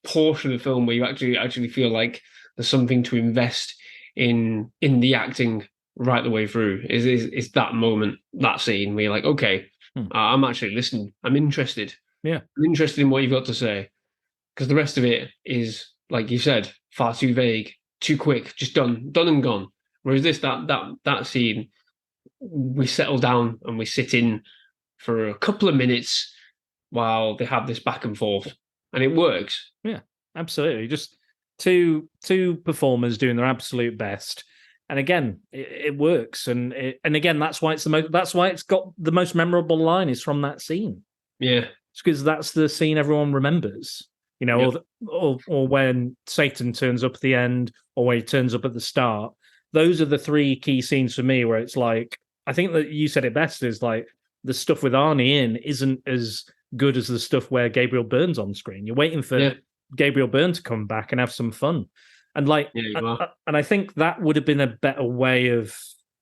portion of the film where you actually feel like there's something to invest in the acting right the way through. Is that moment, that scene where you're like, okay, I'm actually listening, I'm interested. Yeah, I'm interested in what you've got to say, because the rest of it is, like you said, far too vague, too quick, just done and gone. Whereas that scene, we settle down and we sit in for a couple of minutes while they have this back and forth, and it works. Yeah, absolutely. Just two performers doing their absolute best, and again, it works. And again, that's why it's got the most memorable line is from that scene. Yeah, it's because that's the scene everyone remembers. Or when Satan turns up at the end, or when he turns up at the start. Those are the three key scenes for me where it's like, I think that you said it best, is like the stuff with Arnie in isn't as good as the stuff where Gabriel Byrne's on screen. You're waiting for Gabriel Byrne to come back and have some fun. And like, and I think that would have been a better way of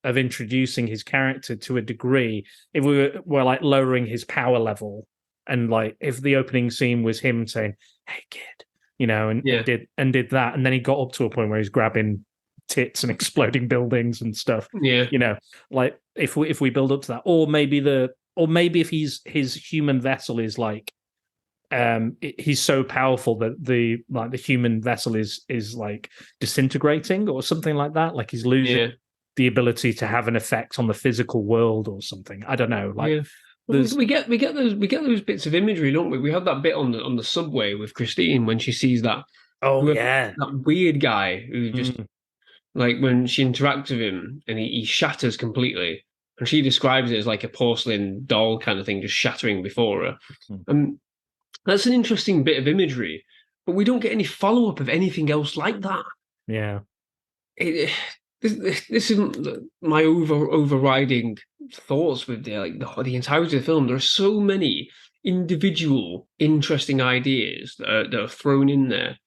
introducing his character to a degree if we were like lowering his power level. And like, if the opening scene was him saying, "Hey kid," and did that. And then he got up to a point where he's grabbing tits and exploding buildings and stuff. Like if we build up to that, or maybe if his human vessel is like he's so powerful that the human vessel is like disintegrating or something like that, like he's losing the ability to have an effect on the physical world or something. I don't know. Like we get those bits of imagery, don't we? We have that bit on the subway with Christine when she sees that that weird guy who just like when she interacts with him and he shatters completely, and she describes it as like a porcelain doll kind of thing just shattering before her. That's an interesting bit of imagery, but we don't get any follow-up of anything else like that. Yeah. This isn't my overriding thoughts with the entirety of the film. There are so many individual interesting ideas that are thrown in there.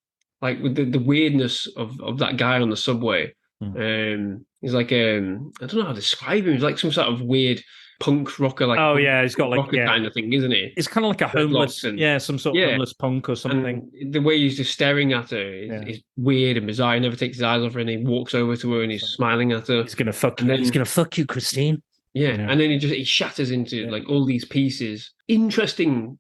Like with the weirdness of that guy on the subway. He's like I don't know how to describe him. He's like some sort of weird punk rocker, like he's got like rocker kind of thing, isn't he? It's kind of like a homeless, some sort of homeless punk or something. And the way he's just staring at her is weird and bizarre. He never takes his eyes off her, and he walks over to her and he's smiling at her. He's gonna fuck you. He's gonna fuck you, Christine. Yeah, and then he shatters into like all these pieces. Interesting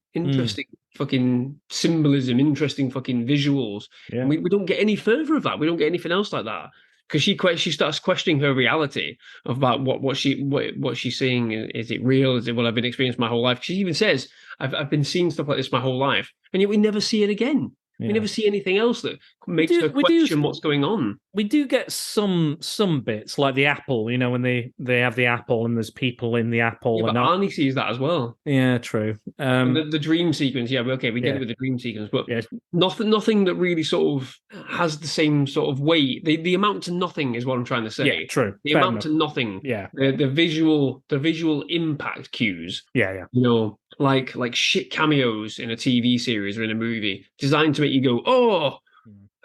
fucking symbolism, interesting fucking visuals. Yeah. We don't get any further of that. We don't get anything else like that. because she starts questioning her reality about what she's seeing. Is it real? Is it what I've been experiencing my whole life? She even says, I've been seeing stuff like this my whole life, and yet we never see it again. We Yeah. never see anything else that makes her question what's going on. We do get some bits like the apple, you know, when they have the apple and there's people in the apple. Yeah, but Arnie sees that as well. Yeah, true. The dream sequence, yeah, okay, we get it with the dream sequence, but nothing that really sort of has the same sort of weight. The amount to nothing is what I'm trying to say. Yeah, true. The amount to nothing. Yeah. The visual impact cues. Yeah. You know, like shit cameos in a TV series or in a movie, designed to make you go, oh,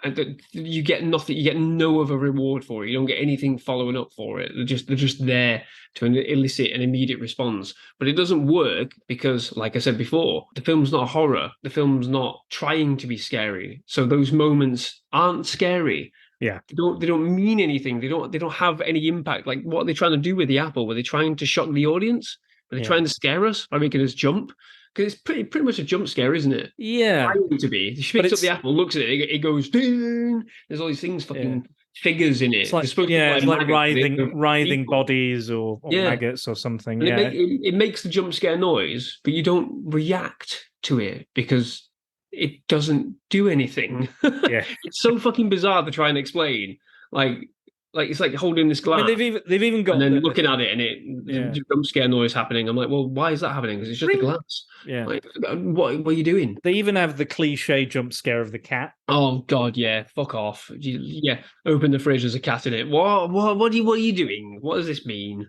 and you get nothing. You get no other reward for it. You don't get anything following up for it. They're just there to elicit an immediate response. But it doesn't work because, like I said before, the film's not horror. The film's not trying to be scary. So those moments aren't scary. Yeah. They don't mean anything. They don't have any impact. Like, what are they trying to do with the apple? Were they trying to shock the audience? Were they trying to scare us by making us jump? Because it's pretty much a jump scare, isn't it? Yeah. Trying to be. She picks up the apple, looks at it, it goes, ding! There's all these things, fucking figures in it. It's like, it's like writhing bodies or maggots or something. And it makes the jump scare noise, but you don't react to it because it doesn't do anything. Yeah. It's so fucking bizarre to try and explain. Like it's like holding this glass. I mean, they've even got and then looking at it and there's jump scare noise happening. I'm like, well, why is that happening? Because it's just a glass. Yeah. Like, what are you doing? They even have the cliche jump scare of the cat. Oh God, yeah, fuck off. Yeah, open the fridge, there's a cat in it. What are you doing? What does this mean?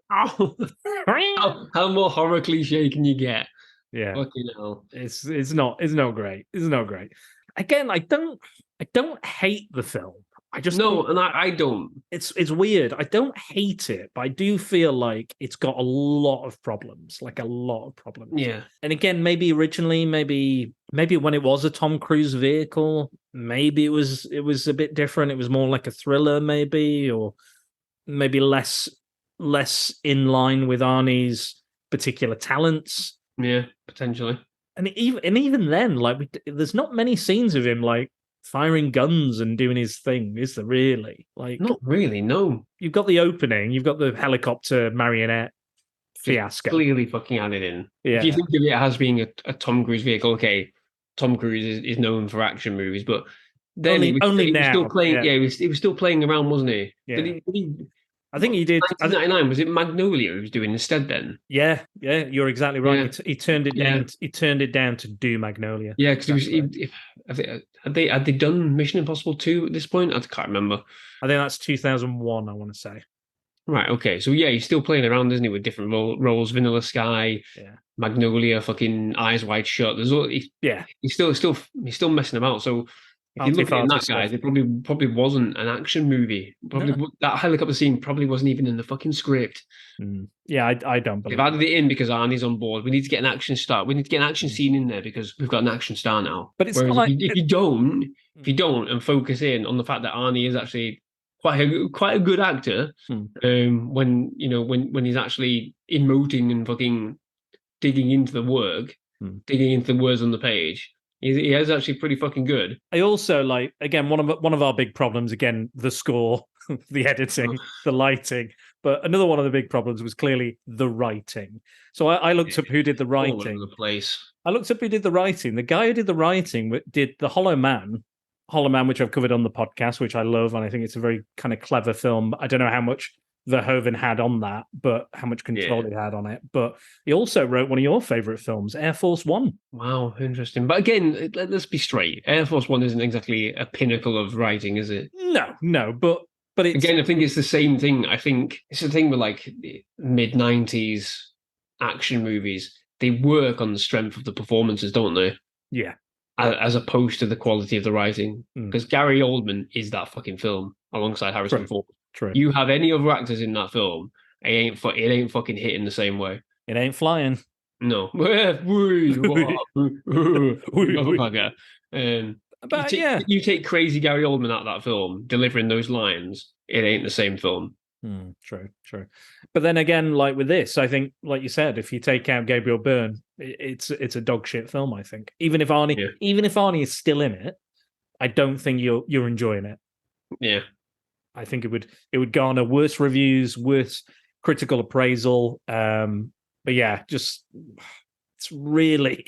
how more horror cliche can you get? Yeah. Fucking hell. It's not great. It's not great. Again, I don't hate the film. I just I don't. It's weird. I don't hate it, but I do feel like it's got a lot of problems. Yeah. And again, maybe originally, maybe when it was a Tom Cruise vehicle, maybe it was a bit different. It was more like a thriller, maybe, or maybe less in line with Arnie's particular talents. Yeah, potentially. And even then, like, there's not many scenes of him like firing guns and doing his thing, is there really? Like, not really, no. You've got the opening, you've got the helicopter marionette fiasco. Clearly fucking added in. Yeah. If you think of it as being a Tom Cruise vehicle, okay, Tom Cruise is known for action movies, but then he was still playing. Yeah, he was still playing around, wasn't he? Yeah. Did he I think he did. 1999, was it Magnolia he was doing instead then? Yeah, you're exactly right. Yeah. He turned it down. He turned it down to do Magnolia. Yeah, because had they done Mission Impossible 2 at this point? I can't remember. I think that's 2001. I want to say. Right. Okay. So yeah, he's still playing around, isn't he, with different roles? Vanilla Sky, Magnolia, fucking Eyes Wide Shut. There's all. He's still messing about. So. If you look at that guy, it probably wasn't an action movie. That helicopter scene probably wasn't even in the fucking script. Yeah, I don't believe. They've added it in because Arnie's on board. We need to get an action star. We need to get an action scene in there because we've got an action star now. But it's not like if you don't and focus in on the fact that Arnie is actually quite a good actor, when he's actually emoting and fucking digging into the work, digging into the words on the page. He is actually pretty fucking good. I also like, again, one of our big problems, again, the score, the editing, the lighting. But another one of the big problems was clearly the writing. So I looked up who did the writing. All over the place. I looked up who did the writing. The guy who did the writing did The Hollow Man, which I've covered on the podcast, which I love. And I think it's a very kind of clever film. I don't know how much Verhoeven had on that, but how much control he had on it. But he also wrote one of your favorite films, Air Force One. Wow, interesting. But again, let's be straight. Air Force One isn't exactly a pinnacle of writing, is it? No, but it's... Again, I think it's the same thing. I think it's the thing with like mid-90s action movies. They work on the strength of the performances, don't they? Yeah. As opposed to the quality of the writing. Because Gary Oldman is that fucking film alongside Harrison Ford. True. You have any other actors in that film, it ain't fucking hitting the same way. It ain't flying. No. But you take crazy Gary Oldman out of that film, delivering those lines, it ain't the same film. True. But then again, like with this, I think, like you said, if you take out Gabriel Byrne, it's a dog shit film. I think even if Arnie is still in it, I don't think you're enjoying it. Yeah. I think it would garner worse reviews, worse critical appraisal. But yeah, just it's really,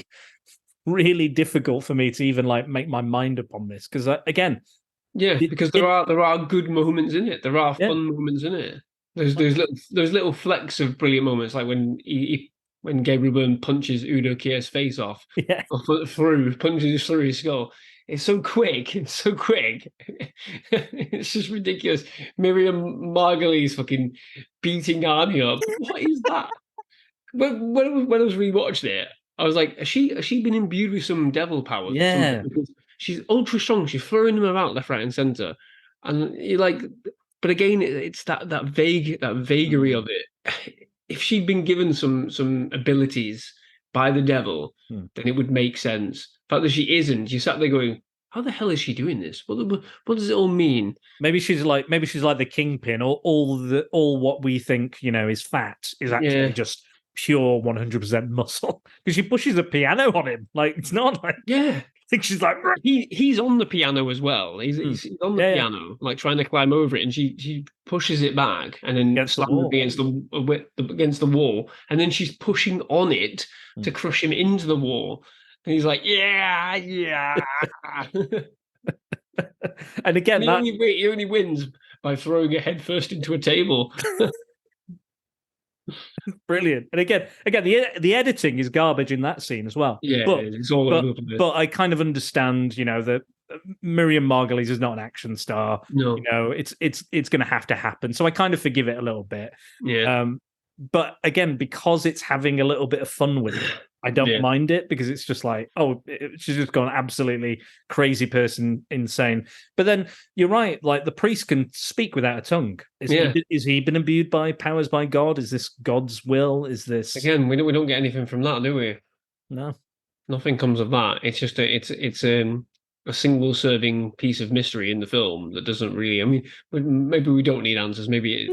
really difficult for me to even like make my mind up on this because again, Yeah, because there are good moments in it. There are fun moments in it. There's little flecks of brilliant moments, like when when Gabriel Byrne punches Udo Kier's face off, yeah, punches through his skull. It's so quick. It's so quick. It's just ridiculous. Miriam Margolyes fucking beating Arnie up. What is that? When I was rewatching it, I was like, has she been imbued with some devil powers? Yeah. Because she's ultra strong. She's throwing them about left, right, and center, and you're like, but again, it's that vagary of it. If she'd been given some abilities by the devil, then it would make sense. The fact that she isn't, you sat there going, how the hell is she doing this? What does it all mean? Maybe she's like the kingpin, or all what we think is fat is actually just pure 100% muscle because she pushes a piano on him. Like it's not like I think she's like he's on the piano as well. He's on the piano, like trying to climb over it, and she pushes it back and then slams it against the wall, and then she's pushing on it to crush him into the wall. And he's like, yeah. And again, he only wins by throwing it headfirst into a table. Brilliant. And again, the editing is garbage in that scene as well. Yeah, it's all over the place. But I kind of understand, that Miriam Margolyes is not an action star. No, it's going to have to happen. So I kind of forgive it a little bit. Yeah. But again, because it's having a little bit of fun with it, I don't mind it because it's just like, she's just gone absolutely crazy person, insane. But then you're right, like the priest can speak without a tongue. Is he been imbued by powers by God? Is this God's will? Is this again? We don't get anything from that, do we? No, nothing comes of that. It's just it's a single serving piece of mystery in the film that doesn't really. I mean, maybe we don't need answers. Maybe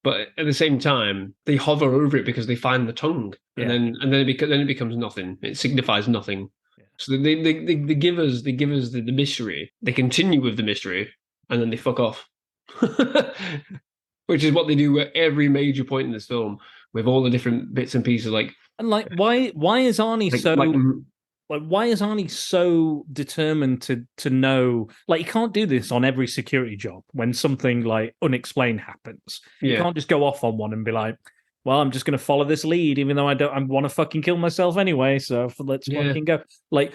But at the same time, they hover over it because they find the tongue, and then it becomes nothing. It signifies nothing. Yeah. So they give us the mystery. They continue with the mystery, and then they fuck off, which is what they do at every major point in this film with all the different bits and pieces. Why is Arnie why is Arnie so determined to know? Like, you can't do this on every security job when something like unexplained happens. Yeah. You can't just go off on one and be like, well, I'm just going to follow this lead, even though I want to fucking kill myself anyway. So let's fucking go. Like,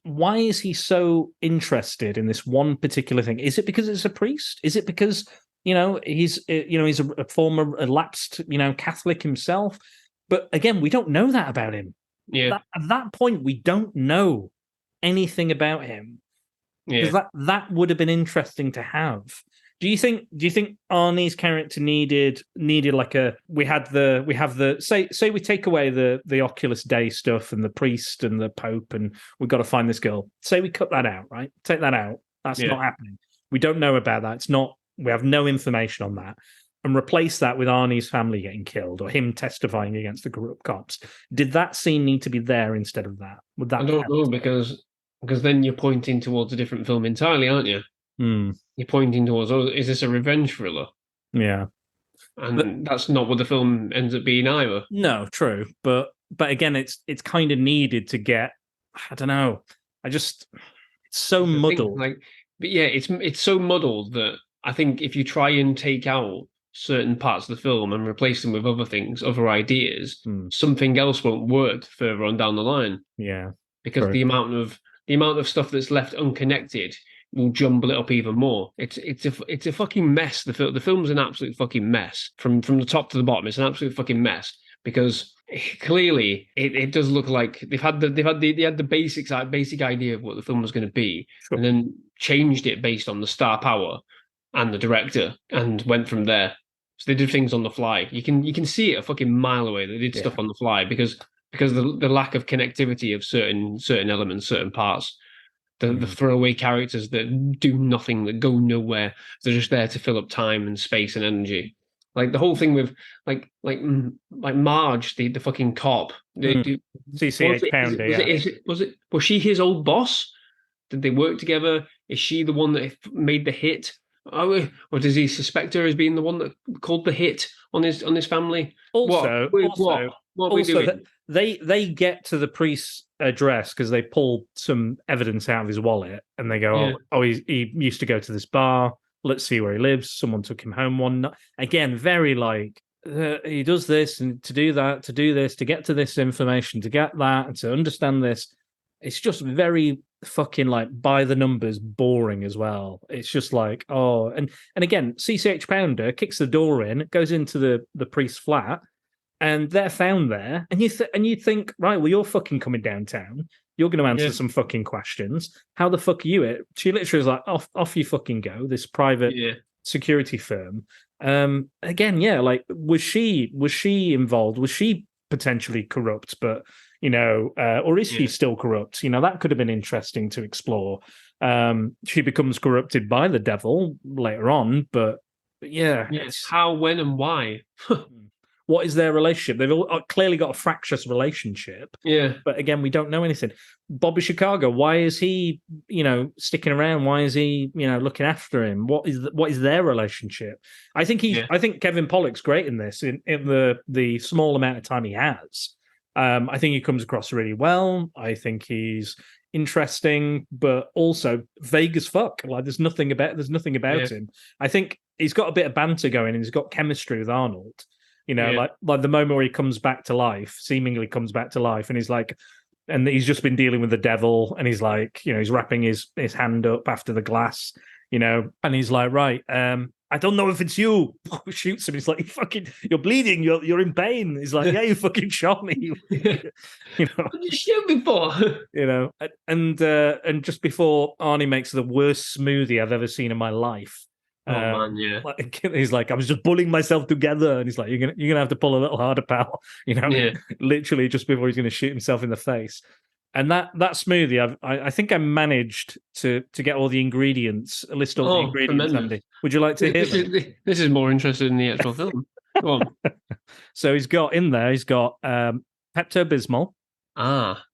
why is he so interested in this one particular thing? Is it because it's a priest? Is it because, he's a former lapsed, Catholic himself? But again, we don't know that about him. Yeah. At that point, we don't know anything about him. Because that would have been interesting to have. Do you think Arnie's character needed like we have the say we take away the Oculus Day stuff and the priest and the Pope and we've got to find this girl. Say we cut that out, right? Take that out. That's not happening. We don't know about that. We have no information on that. And replace that with Arnie's family getting killed or him testifying against the corrupt cops. Did that scene need to be there instead of that? Would that? I don't know because then you're pointing towards a different film entirely, aren't you? You're pointing towards, is this a revenge thriller? Yeah, and that's not what the film ends up being either. No, true, but again, it's kind of needed to get. I don't know. It's so muddled. It's so muddled that I think if you try and take out certain parts of the film and replace them with other things, other ideas, something else won't work further on down the line. Yeah, because the amount of stuff that's left unconnected will jumble it up even more. It's a fucking mess. The film's an absolute fucking mess from the top to the bottom. It's an absolute fucking mess because clearly it does look like they had the basic idea of what the film was going to be, and then changed it based on the star power and the director and went from there. So they did things on the fly. You can see it a fucking mile away. They did stuff on the fly because the lack of connectivity of certain elements, certain parts, the throwaway characters that do nothing, that go nowhere. They're just there to fill up time and space and energy. Like the whole thing with like Marge, the fucking cop. CCH Pounder. Was she his old boss? Did they work together? Is she the one that made the hit? Or does he suspect her as being the one that called the hit on his family? Also, What are we doing? They get to the priest's address because they pull some evidence out of his wallet, and they go, Yeah. he used to go to this bar. Let's see where he lives. Someone took him home one night. Again, very like he does this and to do that, to do this, to get to this information, to get that, and to understand this. It's just very fucking like by the numbers, boring as well. It's just like and again, CCH Pounder kicks the door in, goes into the priest's flat, and they're found there, and you think, right, well, you're fucking coming downtown. You're going to answer some fucking questions. How the fuck are you? She literally is like, off you fucking go. This private security firm. Again, like, was she involved? Was she potentially corrupt? But or is she still corrupt? That could have been interesting to explore. She becomes corrupted by the devil later on, but it's how, when, and why. What is their relationship? They've all clearly got a fractious relationship. Yeah. But again, we don't know anything. Bobby Chicago, why is he, sticking around? Why is he, looking after him? What is their relationship? I think I think Kevin Pollak's great in this, in the small amount of time he has. I think he comes across really well. I think he's interesting, but also vague as fuck. Like there's nothing about him. I think he's got a bit of banter going and he's got chemistry with Arnold. Like the moment where he comes back to life, seemingly comes back to life, and he's like, and he's just been dealing with the devil, and he's like, he's wrapping his hand up after the glass, and he's like, right, I don't know if it's you. Shoots him. He's like, you're bleeding. You're in pain. He's like, yeah, you fucking shot me. What did you shoot me for? And just before Arnie makes the worst smoothie I've ever seen in my life. Oh man, yeah. He's like, I was just pulling myself together, and he's like, you're gonna have to pull a little harder, pal. Literally just before he's gonna shoot himself in the face. And that smoothie, I think I managed to get all the ingredients, list all the ingredients. Andy, would you like to hear them? This is more interested in the actual film. Go on. So he's got Pepto-Bismol.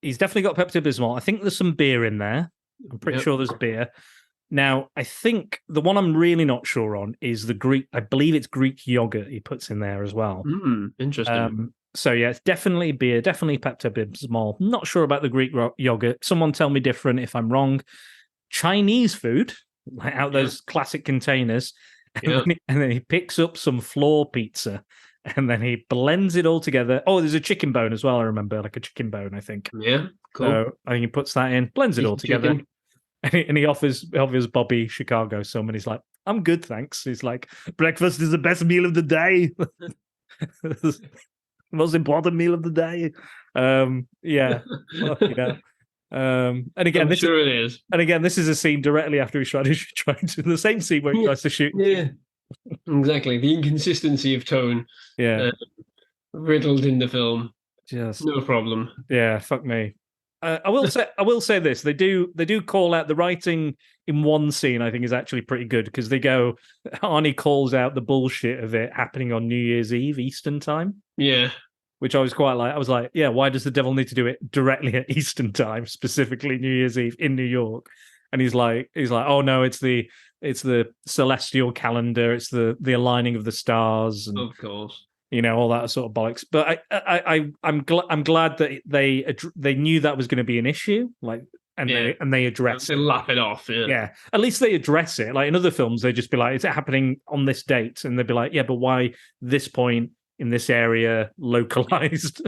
He's definitely got Pepto-Bismol. I think there's some beer in there. I'm pretty sure there's beer. Now, I think the one I'm really not sure on is the Greek. I believe it's Greek yogurt he puts in there as well. Interesting. So yeah, it's definitely beer, definitely Pepto-Bismol. Not sure about the Greek yogurt. Someone tell me different if I'm wrong. Chinese food, like out those classic containers, and then he picks up some floor pizza, and then he blends it all together. Oh, there's a chicken bone as well. I remember, like a chicken bone, I think. Yeah, cool. So I think he puts that in, blends it all together. And he offers Bobby Chicago some, and he's like, I'm good, thanks. He's like, breakfast is the best meal of the day. The most important meal of the day. And again, it is. And again, this is a scene directly after he's trying to the same scene where he tries to shoot. Yeah, exactly. The inconsistency of tone. Riddled in the film. Just no problem. Yeah, fuck me. I will say this: they do call out the writing in one scene. I think is actually pretty good because Arnie calls out the bullshit of it happening on New Year's Eve Eastern time. Yeah, which I was quite like. I was like, yeah, why does the devil need to do it directly at Eastern time, specifically New Year's Eve in New York? And he's like, oh no, it's the celestial calendar, it's the aligning of the stars, and of course. All that sort of bollocks. But I'm glad that they knew that was going to be an issue, they addressed it. They laugh it off. Yeah, at least they address it. Like in other films, they'd just be like, "Is it happening on this date?" And they'd be like, "Yeah, but why this point in this area localized?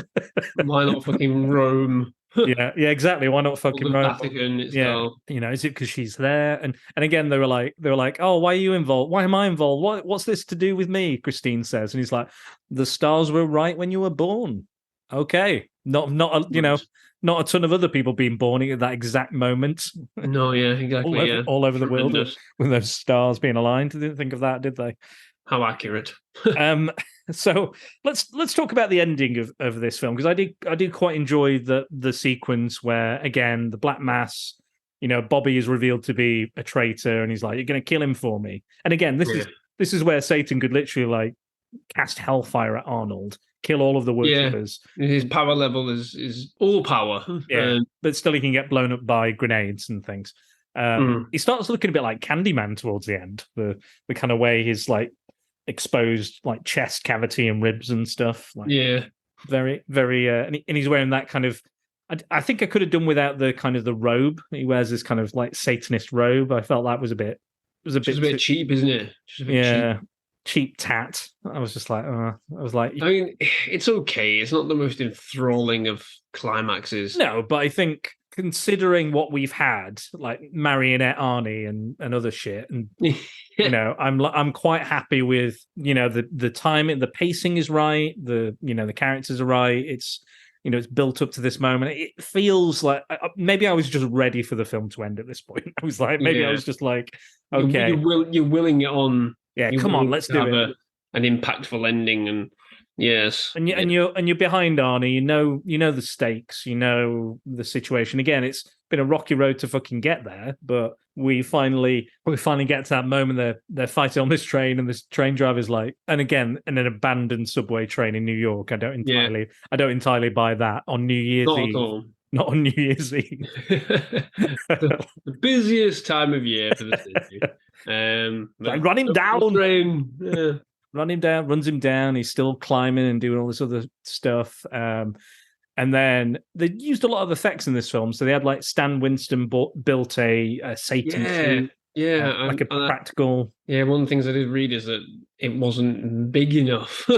Why not fucking Rome?" yeah, exactly. Why not fucking Rome? Vatican itself. Yeah, is it because she's there? And again, they were like, oh, why are you involved? Why am I involved? What's this to do with me? Christine says, and he's like, the stars were right when you were born. Okay, not a ton of other people being born at that exact moment. No, yeah, exactly. All over the world with those stars being aligned. They didn't think of that, did they? How accurate. So let's talk about the ending of this film, because I did quite enjoy the sequence where, again, the Black Mass, Bobby is revealed to be a traitor, and he's like, "You're going to kill him for me." And again, this is where Satan could literally like cast hellfire at Arnold, kill all of the worshippers. Yeah. His power level is all power. Yeah, but still he can get blown up by grenades and things. He starts looking a bit like Candyman towards the end. The kind of way his like exposed like chest cavity and ribs and stuff. Like, yeah. very, very, and he's wearing that kind of. I think I could have done without the kind of the robe. He wears this kind of like Satanist robe. I felt that was a bit. It was a bit cheap, isn't it? Just a bit cheap tat. I was just like, I mean, it's okay. It's not the most enthralling of climaxes. No, but I think considering what we've had, like Marionette Arnie and other shit, and you know, I'm quite happy with, you know, the timing, the pacing is right, the characters are right. It's, you know, it's built up to this moment. It feels like maybe I was just ready for the film to end at this point. I was like, maybe I was just like, okay, you're willing it on. Yeah, come on, let's do it. An impactful ending, and yes, and you're behind Arnie. You know the stakes. You know the situation. Again, it's been a rocky road to fucking get there, but we finally get to that moment. They're fighting on this train, and this train driver's like, and again, in an abandoned subway train in New York. I don't entirely buy that on New Year's Eve. At all. Not on New Year's Eve. the busiest time of year for the city. Like, run him down. Run him down, runs him down. He's still climbing and doing all this other stuff. And then they used a lot of effects in this film. So they had like Stan Winston built a Satan suit. Yeah, like a practical. Yeah, one of the things I did read is that it wasn't big enough.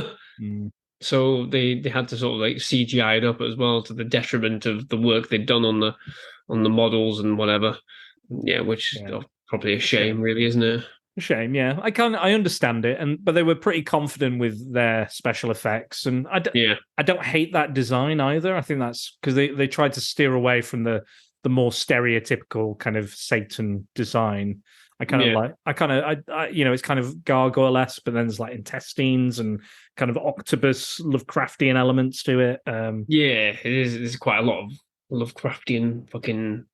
So they had to sort of like CGI it up as well, to the detriment of the work they'd done on the models and whatever. Yeah, which is probably a shame, really, isn't it? A shame, yeah. I understand it, but they were pretty confident with their special effects, and I don't hate that design either. I think that's because they tried to steer away from the more stereotypical kind of Satan design. It's kind of gargoyle-esque, but then there's like intestines and kind of octopus Lovecraftian elements to it. It is. There's quite a lot of Lovecraftian fucking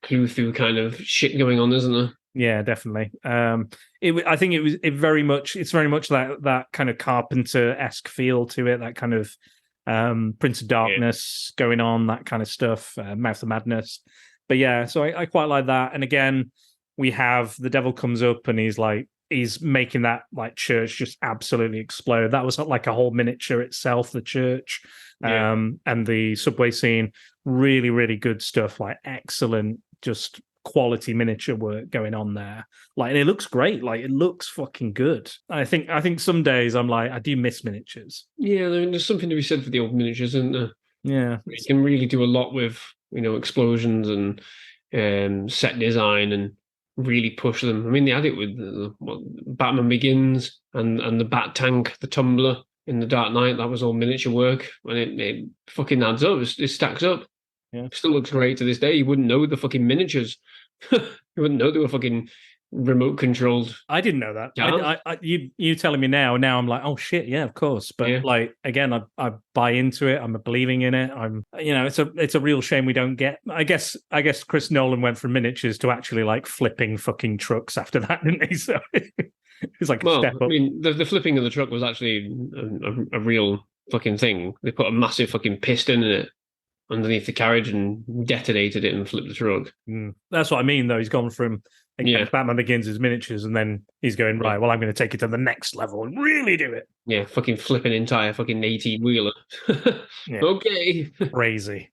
Cthulhu kind of shit going on, isn't there? Yeah, definitely. I think it's very much that kind of Carpenter-esque feel to it. That kind of Prince of Darkness going on, that kind of stuff. Mouth of Madness. But yeah, so I quite like that. And again, we have the devil comes up and he's making that like church just absolutely explode. That was like a whole miniature itself, the church. And the subway scene, really, really good stuff, like excellent, just quality miniature work going on there. Like, and it looks great. Like, it looks fucking good. I think some days I'm like, I do miss miniatures. Yeah, there's something to be said for the old miniatures, isn't there? Yeah. You can really do a lot with, explosions and set design and really push them. I mean, they had it with Batman Begins and the Bat Tank, the Tumbler in The Dark Knight. That was all miniature work, and it fucking adds up. It stacks up. Yeah. It still looks great to this day. You wouldn't know the fucking miniatures. You wouldn't know they were fucking remote controlled. I didn't know that. You telling me now I'm like, oh shit, yeah, of course. But like, again, I buy into it. I'm believing in it. It's a real shame we don't get. I guess Chris Nolan went from miniatures to actually like flipping fucking trucks after that, didn't he? So it's like a step up. I mean, the flipping of the truck was actually a real fucking thing. They put a massive fucking piston in it underneath the carriage and detonated it and flipped the truck. That's what I mean, though. He's gone from Batman Begins as miniatures, and then he's going, right, well, I'm going to take it to the next level and really do it. Yeah, fucking flip an entire fucking 18-wheeler. Okay. Crazy.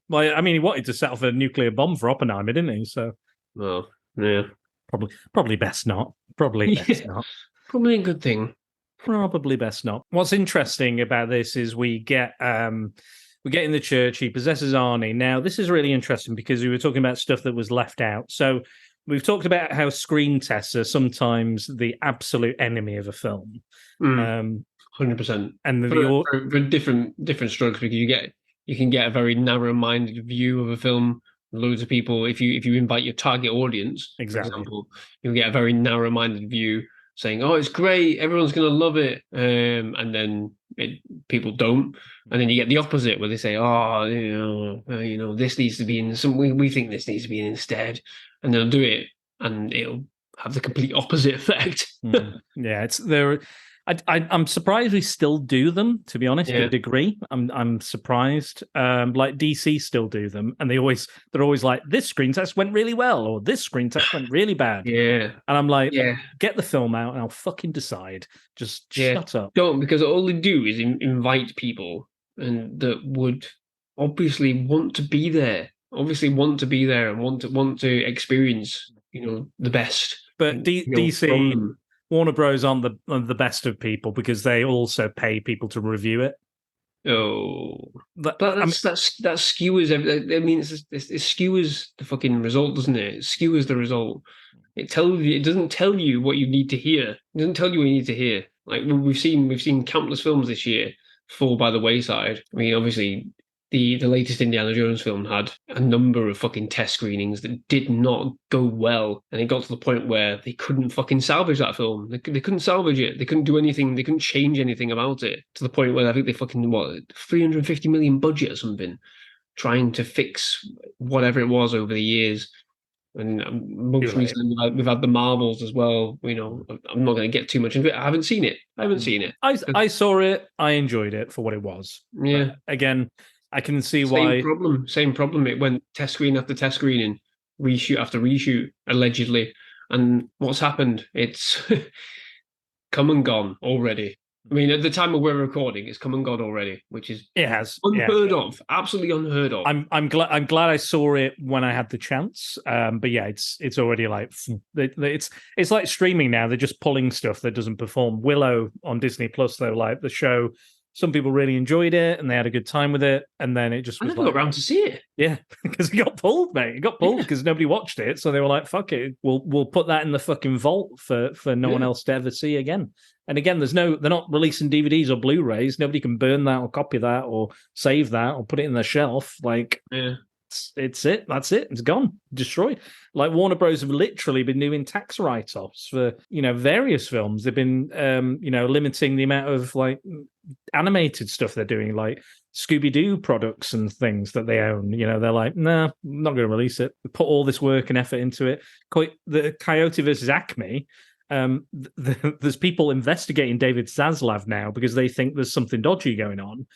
Well, I mean, he wanted to set off a nuclear bomb for Oppenheimer, didn't he? So, well, yeah. Probably best not. Probably best not. Probably a good thing. Probably best not. What's interesting about this is we get in the church, he possesses Arnie. Now, this is really interesting because we were talking about stuff that was left out. So we've talked about how screen tests are sometimes the absolute enemy of a film. 100%. And for different strokes, because you can get a very narrow-minded view of a film. Loads of people, if you invite your target audience, exactly, for example, you'll get a very narrow-minded view saying, "Oh, it's great, everyone's going to love it," and then people don't, and then you get the opposite where they say, "Oh, this needs to be in some. We think this needs to be in instead," and they'll do it, and it'll have the complete opposite effect. Yeah, it's there. I'm surprised we still do them, to be honest, to Yeah. a degree. I'm surprised. Like DC still do them, and they're always like, this screen test went really well, or this screen test went really bad. Yeah. And I'm like, Yeah. get the film out and I'll fucking decide. Just Yeah. shut up. Don't, because all they do is invite people and that would obviously want to be there. And want to experience, the best. But from DC, them. Warner Bros. On the best of people because they also pay people to review it. Oh, But that skewers. I mean, it skewers the fucking result, doesn't it? It skewers the result. It doesn't tell you what you need to hear. It doesn't tell you what you need to hear. Like we've seen countless films this year fall by the wayside. I mean, obviously, the latest Indiana Jones film had a number of fucking test screenings that did not go well, and it got to the point where they couldn't fucking salvage that film. They couldn't salvage it. They couldn't do anything. They couldn't change anything about it. To the point where I think they fucking 350 million budget or something, trying to fix whatever it was over the years. And most recently, we've had the Marvels as well. I'm not going to get too much into it. I haven't seen it. I saw it. I enjoyed it for what it was. Yeah. But again, I can see why. Same problem. It went test screen after test screening, reshoot after reshoot, allegedly. And what's happened? It's come and gone already. I mean, at the time of we're recording, it's come and gone already, which is unheard of, absolutely unheard of. I'm glad I saw it when I had the chance. But yeah, it's already like it's like streaming now. They're just pulling stuff that doesn't perform. Willow on Disney Plus, though, like the show, some people really enjoyed it and they had a good time with it, and then it just I never got around to see it. Yeah, because it got pulled, mate. It got pulled because nobody watched it, so they were like, "Fuck it, we'll put that in the fucking vault for no one else to ever see again." And again, they're not releasing DVDs or Blu-rays. Nobody can burn that or copy that or save that or put it in their shelf. Like, it's it. That's it. It's gone, destroyed. Like Warner Bros. Have literally been doing tax write-offs for various films. They've been limiting the amount of like animated stuff they're doing, like Scooby-Doo products and things that they own. They're like, nah, I'm not going to release it. Put all this work and effort into it. The Coyote versus Acme. There's people investigating David Zaslav now because they think there's something dodgy going on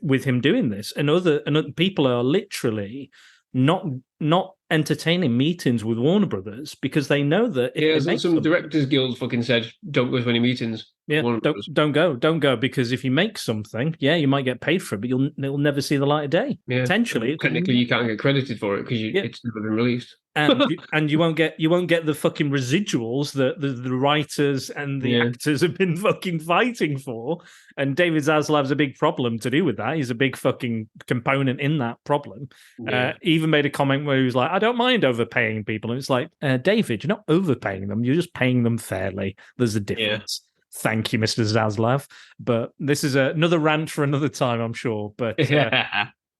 with him doing this, and other people are literally not entertaining meetings with Warner Brothers because they know that some directors guilds fucking said don't go to any meetings. Don't go because if you make something, you might get paid for it, but you'll never see the light of day. Potentially, technically, you can't get credited for it because it's never been released. and you won't get the fucking residuals that the writers and the actors have been fucking fighting for. And David Zaslav's a big problem to do with that. He's a big fucking component in that problem. He even made a comment where he was like, I don't mind overpaying people. And it's like, David, you're not overpaying them. You're just paying them fairly. There's a difference. Thank you, Mr. Zaslav. But this is another rant for another time, I'm sure. But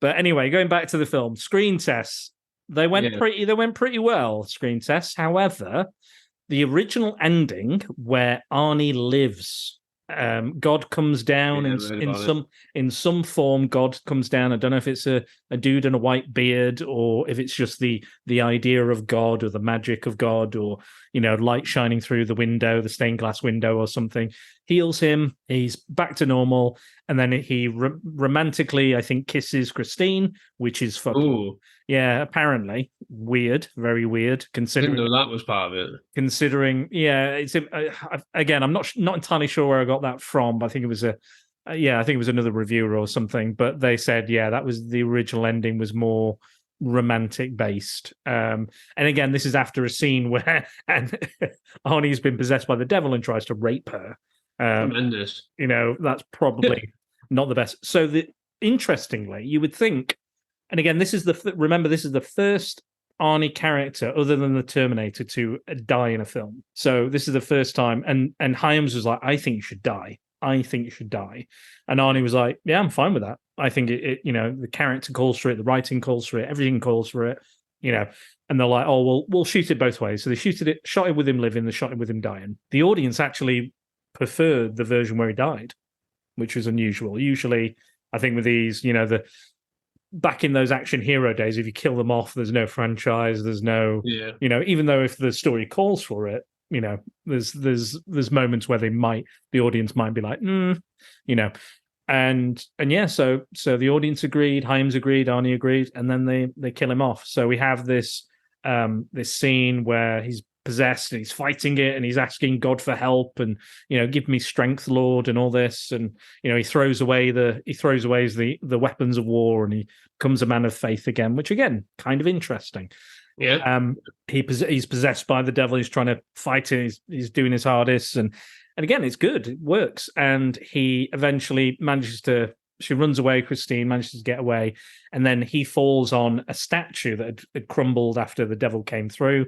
anyway, going back to the film, screen tests. They went pretty well, screen tests. However, the original ending where Arnie lives, God comes down in some form. God comes down. I don't know if it's a dude in a white beard or if it's just the idea of God or the magic of God or light shining through the window, the stained glass window or something. Heals him. He's back to normal, and then he romantically, I think, kisses Christine, which is fucking. Ooh. Yeah, apparently weird, very weird. Considering I didn't know that was part of it. Considering, it's again, I'm not entirely sure where I got that from, but I think it was I think it was another reviewer or something. But they said, that was the original ending was more romantic based. And again, this is after a scene where Arnie's been possessed by the devil and tries to rape her. Tremendous. That's probably not the best. So interestingly, you would think. And again, this is the first Arnie character, other than the Terminator, to die in a film. So this is the first time. And Hyams was like, "I think you should die. I think you should die." And Arnie was like, "Yeah, I'm fine with that. I think it the character calls for it, the writing calls for it, everything calls for it, And they're like, "Oh, well, we'll shoot it both ways." So they shot it with him living, they shot it with him dying. The audience actually preferred the version where he died, which was unusual. Usually, I think with these, back in those action hero days, if you kill them off, there's no franchise, there's no, even though if the story calls for it, there's moments where the audience might be like, and yeah, so the audience agreed, Hyams agreed, Arnie agreed, and then they kill him off. So we have this scene where he's possessed and he's fighting it and he's asking God for help and give me strength, Lord, and all this, and he throws away the weapons of war and he becomes a man of faith again, which again kind of interesting. Yeah. He's possessed by the devil. He's trying to fight it. He's doing his hardest, and again, it's good. It works, and he eventually she runs away. Christine manages to get away, and then he falls on a statue that had crumbled after the devil came through.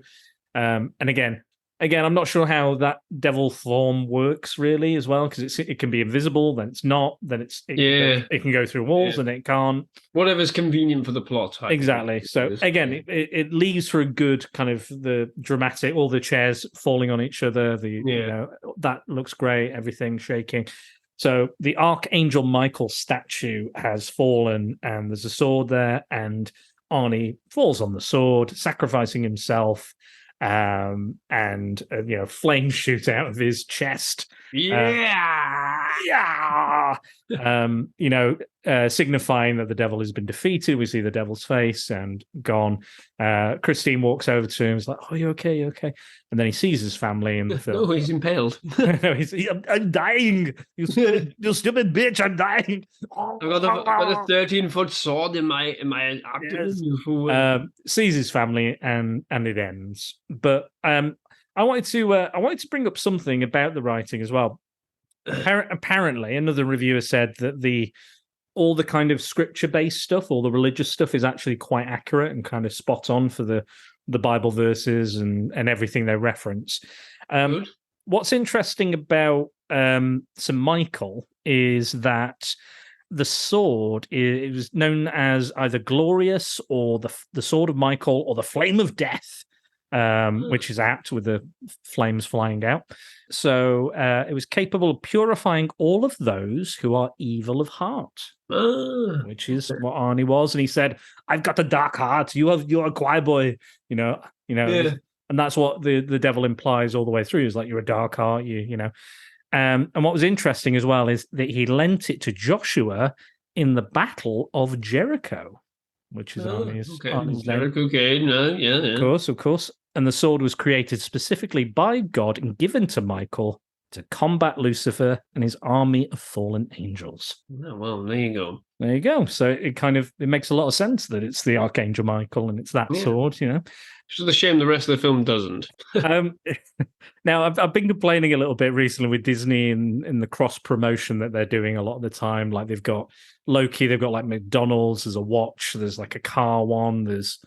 And again, I'm not sure how that devil form works really as well, because it can be invisible, then it's not, then it can go through walls, and it can't. Whatever's convenient for the plot. Exactly. So again, it leaves for a good kind of the dramatic, all the chairs falling on each other. That looks great. Everything shaking. So the Archangel Michael statue has fallen, and there's a sword there, and Arnie falls on the sword, sacrificing himself. And flames shoot out of his chest. Signifying that the devil has been defeated. We see the devil's face and gone. Christine walks over to him. He's like, "Oh, you okay? You okay?" And then he sees his family in the film. No, he's impaled. I'm dying. You stupid bitch! I'm dying. I've got a 13-foot sword in my abdomen. Yes. Sees his family and it ends. But I wanted to bring up something about the writing as well. Apparently, another reviewer said that all the kind of scripture-based stuff, all the religious stuff, is actually quite accurate and kind of spot on for the Bible verses and everything they reference. What's interesting about St. Michael is that the sword it was known as either Glorious or the Sword of Michael or the Flame of Death, which is apt with the flames flying out. So it was capable of purifying all of those who are evil of heart, which is what Arnie was. And he said, "I've got a dark heart. You're a choir boy, yeah. And that's what the devil implies all the way through. Is like, you're a dark heart, and what was interesting as well is that he lent it to Joshua in the Battle of Jericho, which is Arnie's name. Jericho, okay, no, yeah. Of course. And the sword was created specifically by God and given to Michael to combat Lucifer and his army of fallen angels. Oh, well, there you go. There you go. So it makes a lot of sense that it's the Archangel Michael and it's that sword, It's just a shame the rest of the film doesn't. Now, I've been complaining a little bit recently with Disney in the cross promotion that they're doing a lot of the time. Like they've got Loki, they've got like McDonald's, there's a watch, there's like a car one, there's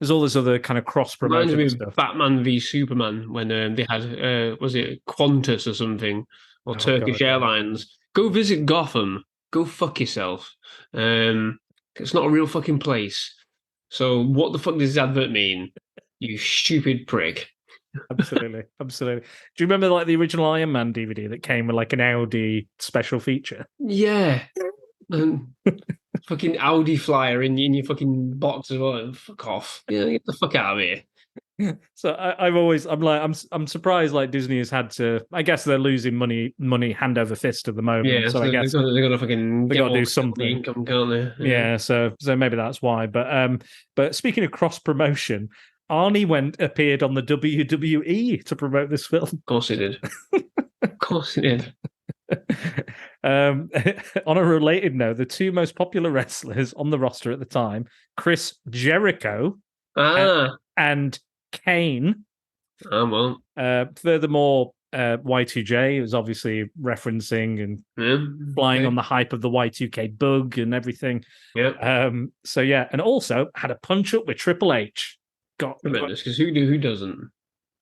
all this other kind of cross promotion stuff. Batman v Superman when they had was it Qantas or something, or Turkish Airlines. Go visit Gotham. Go fuck yourself. It's not a real fucking place. So what the fuck does this advert mean? You stupid prick. Absolutely. Do you remember like the original Iron Man DVD that came with like an Audi special feature? Yeah. Fucking Audi flyer in your fucking box as well. Fuck off. Yeah, get the fuck out of here. So I'm surprised like Disney has had to. I guess they're losing money hand over fist at the moment. Yeah, so I guess they're gonna fucking they got to do something. Income, can't they? Yeah. So maybe that's why. But speaking of cross promotion, Arnie appeared on the WWE to promote this film. Of course he did. On a related note, the two most popular wrestlers on the roster at the time, Chris Jericho and Kane. Furthermore, Y2J was obviously referencing and flying on the hype of the Y2K bug and everything. Yeah. And also had a punch up with Triple H. Tremendous, because who doesn't?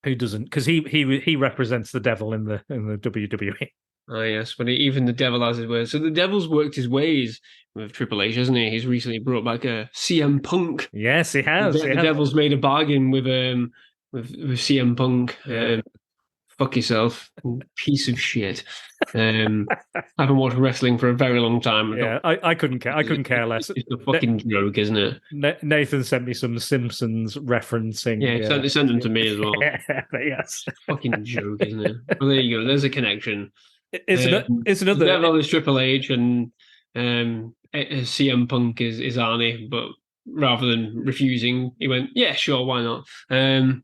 Who doesn't? Because he represents the devil in the WWE. Oh yes, but even the devil has his ways. So the devil's worked his ways with Triple H, hasn't he? He's recently brought back a CM Punk. Yes, he has. The devil's made a bargain with CM Punk. fuck yourself, piece of shit. I haven't watched wrestling for a very long time. Yeah, I couldn't care. I couldn't care less. It's a fucking joke, isn't it? Nathan sent me some Simpsons referencing. Yeah, send them to me as well. Yes, Fucking joke, isn't it? Well, there you go. There's a connection. it's another. Devil is Triple H and CM Punk is Arnie, but rather than refusing, he went, "Yeah, sure, why not? I'll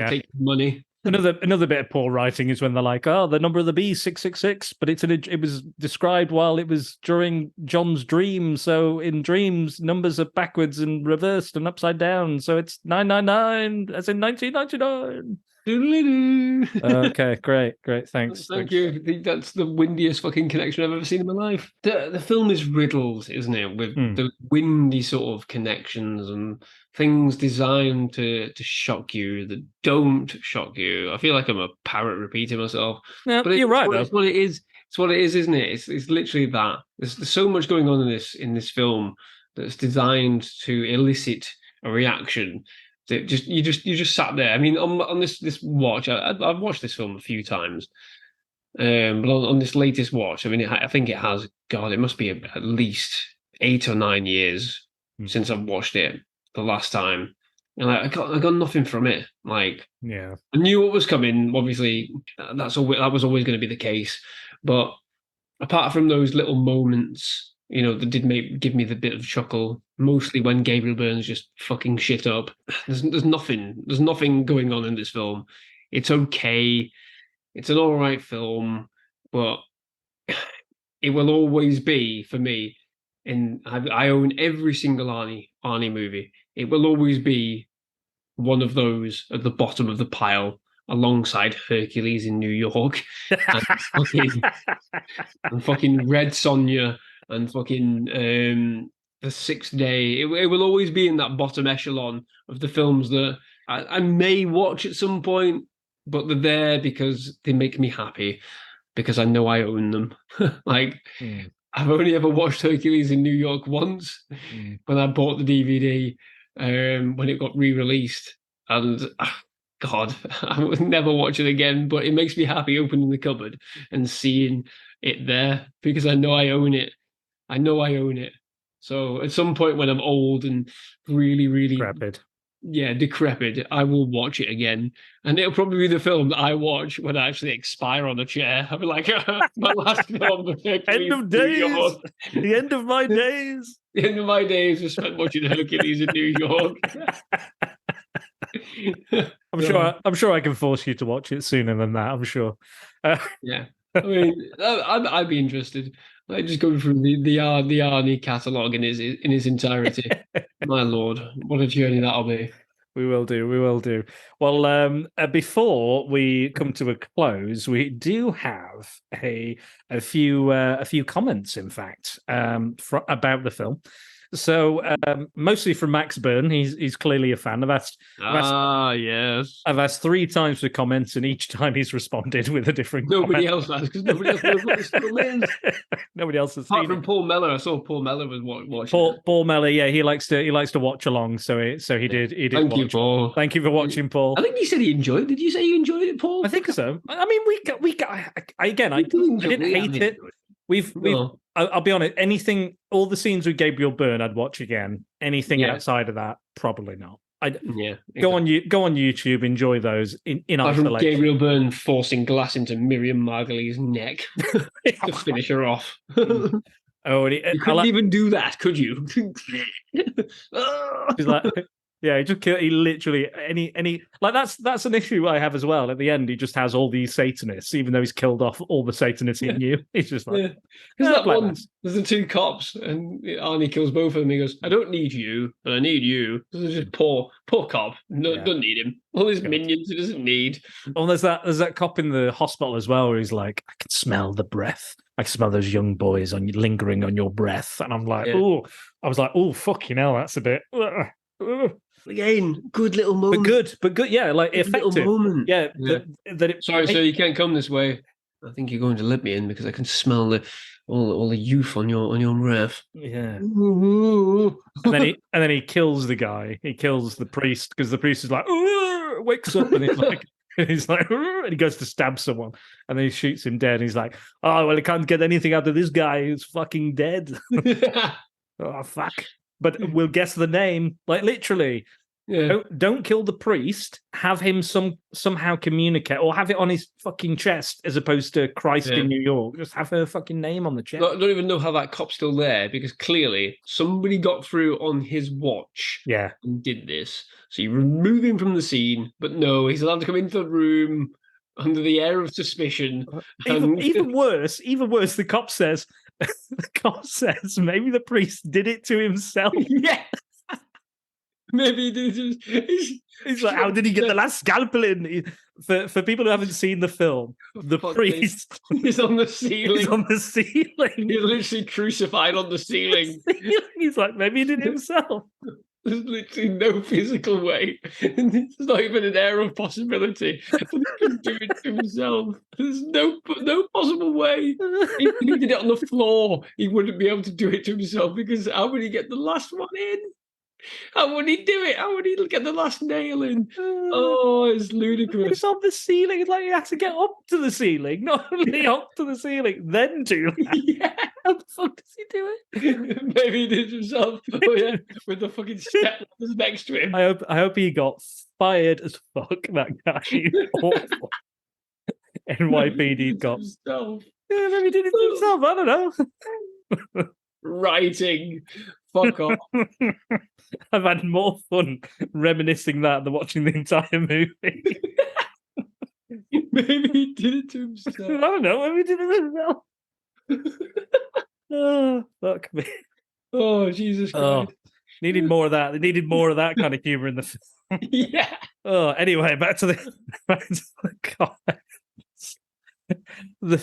take the money." Another bit of poor writing is when they're like, "Oh, the number of the beast 666," but it was described while it was during John's dream. So in dreams, numbers are backwards and reversed and upside down. So it's 999, as in 1999. Okay, great, thanks. Thank you. I think that's the windiest fucking connection I've ever seen in my life. The film is riddled, isn't it, with the windy sort of connections and things designed to shock you that don't shock you. I feel like I'm a parrot repeating myself. No, but you're right, though. It's what it is. It's what it is, isn't it? It's literally that. There's so much going on in this film that's designed to elicit a reaction. You just sat there. I mean, on this watch, I've watched this film a few times, but on this latest watch, I mean, I think it has. God, it must be at least 8 or 9 years since I've watched it the last time, and I got nothing from it. Like, yeah, I knew what was coming. Obviously, that was always going to be the case. But apart from those little moments, that did give me the bit of chuckle, mostly when Gabriel Byrne's just fucking shit up. There's nothing going on in this film. It's okay. It's an all right film, but it will always be, for me, and I own every single Arnie movie. It will always be one of those at the bottom of the pile, alongside Hercules in New York and fucking Red Sonja and fucking The Sixth Day. It will always be in that bottom echelon of the films that I may watch at some point, but they're there because they make me happy, because I know I own them. I've only ever watched Hercules in New York once when I bought the DVD when it got re-released, and God, I would never watch it again, but it makes me happy opening the cupboard and seeing it there, because I know I own it. So at some point when I'm old and really, really decrepit, I will watch it again. And it'll probably be the film that I watch when I actually expire on a chair. I'll be like, my last film. End of days. The end of my days. The end of my days was spent watching Hercules in New York. I'm sure I can force you to watch it sooner than that. I'm sure. Yeah, I mean, I'd be interested. Like, just going through the Arnie catalogue in his entirety. My lord, what a journey that'll be. We will do. Well, before we come to a close, we do have a few comments, in fact, about the film. So mostly from Max Byrne. He's clearly a fan. Yes. I've asked 3 times for comments, and each time he's responded with a different Nobody comment. else has, because nobody else knows what this film is. Nobody else has Apart seen from it. Paul Mellor. I saw Paul Mellor was watching. Paul Mellor, yeah, he likes to watch along, so he did. Thank you, Paul. Thank you for watching, Paul. I think you said he enjoyed it. Did you say you enjoyed it, Paul? I think so. I mean, I didn't hate it. I'll be honest. All the scenes with Gabriel Byrne, I'd watch again. Anything outside of that, probably not. Go on YouTube, enjoy those in isolation. Gabriel Byrne forcing glass into Miriam Margolyes' neck to finish her off. You couldn't even do that, could you? He's like, yeah, he literally any like that's an issue I have as well. At the end, he just has all these Satanists, even though he's killed off all the Satanists he knew. He's just like, that one. There's the 2 cops, and Arnie kills both of them. He goes, "I don't need you, but I need you." This is just poor cop. Don't need him. All his minions he doesn't need. Oh, there's that cop in the hospital as well, where he's like, "I can smell the breath. I can smell those young boys lingering on your breath." And I'm like, I was like, "Oh, fucking hell, that's a bit." Again, good little moment. But good, yeah, like good effective. Little moment. Yeah. Sorry, sir, you can't come this way. I think you're going to let me in because I can smell all the youth on your breath. Yeah. and then he kills the guy. He kills the priest because the priest is like, wakes up and he's like, And he's like, and he goes to stab someone, and then he shoots him dead. And he's like, oh, well, I can't get anything out of this guy who's fucking dead. Oh, fuck. But we'll guess the name, like literally. Yeah. Don't kill the priest. Have him somehow communicate, or have it on his fucking chest as opposed to Christ in New York. Just have her fucking name on the chest. I don't even know how that cop's still there, because clearly somebody got through on his watch. Yeah, and did this. So you remove him from the scene, but no, he's allowed to come into the room under the air of suspicion. Even worse. The cop says, maybe the priest did it to himself. Yeah. Maybe he did. He's like, how did he get the last scalpel in? For people who haven't seen the film, the priest is on the ceiling. He's on the ceiling. He's literally crucified on the ceiling. He's like, maybe he did it himself. There's literally no physical way. There's not even an air of possibility. He can do it to himself. There's no possible way. If he did it on the floor, he wouldn't be able to do it to himself, because how would he get the last one in? How would he do it? How would he get the last nail in? Oh, it's ludicrous. It's on the ceiling. It's like he has to get up to the ceiling, not only up to the ceiling, then do that. Yeah. How the fuck does he do it? Maybe he did it himself. Oh yeah, with the fucking step next to him. I hope he got fired as fuck. That guy. Awful. NYPD got. Yeah, maybe he did it to himself. I don't know. Writing. Fuck off. I've had more fun reminiscing that than watching the entire movie. Maybe he did it to himself. I don't know. Maybe he did it himself. Oh, fuck me. Oh, Jesus Christ. Needed more of that. They needed more of that kind of humor in the film. Yeah. Oh, anyway, back to the comments. I'm gone. Right.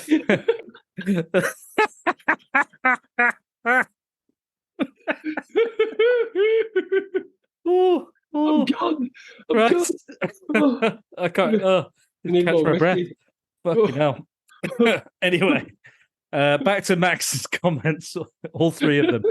Oh. I can't. Catch my breath. Fucking hell. Anyway, back to Max's comments. All three of them.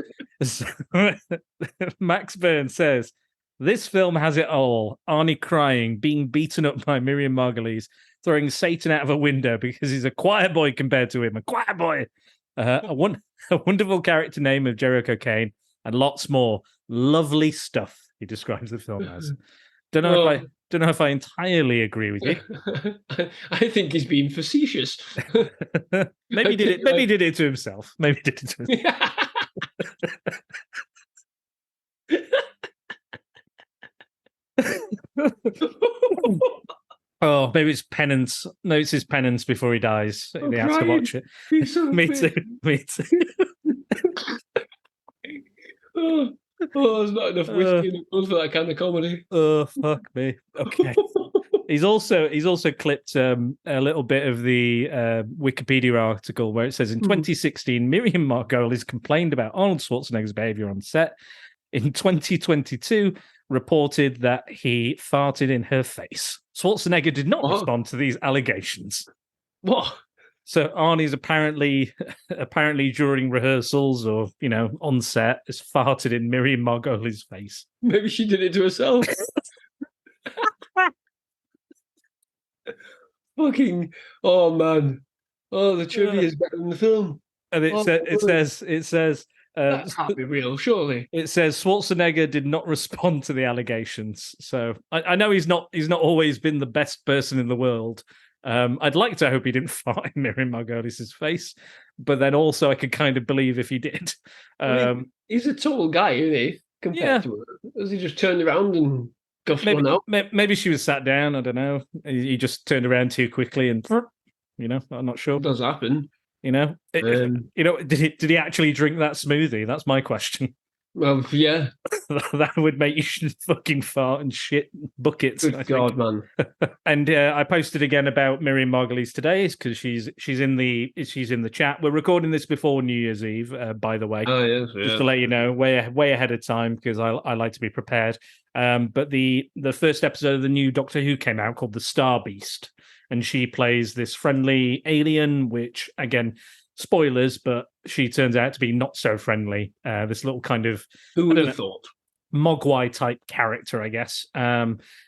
Max Byrne says, "This film has it all: Arnie crying, being beaten up by Miriam Margolyes, throwing Satan out of a window because he's a choir boy compared to him. A choir boy. A wonderful character name of Jericho Kane, and lots more lovely stuff." He describes the film as. Don't know if I entirely agree with you. I think he's being facetious. Maybe he did it to himself. Maybe he did it to himself. Oh, maybe it's penance. No, it's his penance before he dies. He has to watch it. Me too. Oh, there's not enough whiskey in the blood for that kind of comedy. Oh, fuck me. Okay. He's also clipped a little bit of the Wikipedia article where it says in 2016, Miriam Margolyes complained about Arnold Schwarzenegger's behavior on set. In 2022, reported that he farted in her face. Schwarzenegger did not respond to these allegations. What? So Arnie's apparently during rehearsals or, on set, has farted in Miriam Margolyes' face. Maybe she did it to herself. Fucking, oh man. Oh, the trivia is better than the film. And it says that can't be real, surely. It says Schwarzenegger did not respond to the allegations. So I know he's not always been the best person in the world. I'd like to hope he didn't fart in Miriam Margolyes' face, but then also I could kind of believe if he did. He's a tall guy, isn't he? Compared to her. Has he just turned around and guffed one out? Maybe she was sat down. I don't know. He just turned around too quickly, and I'm not sure. It does happen. Did he actually drink that smoothie? That's my question. Well, yeah. That would make you fucking fart and shit buckets. Good God, man. And I posted again about Miriam Margolyes today because she's in the chat. We're recording this before New Year's Eve, by the way. Oh yes, just to let you know, way ahead of time because I like to be prepared. But the first episode of the new Doctor Who came out called The Star Beast, and she plays this friendly alien, which again, spoilers, but she turns out to be not so friendly. This little kind of who would have thought? Mogwai type character, I guess.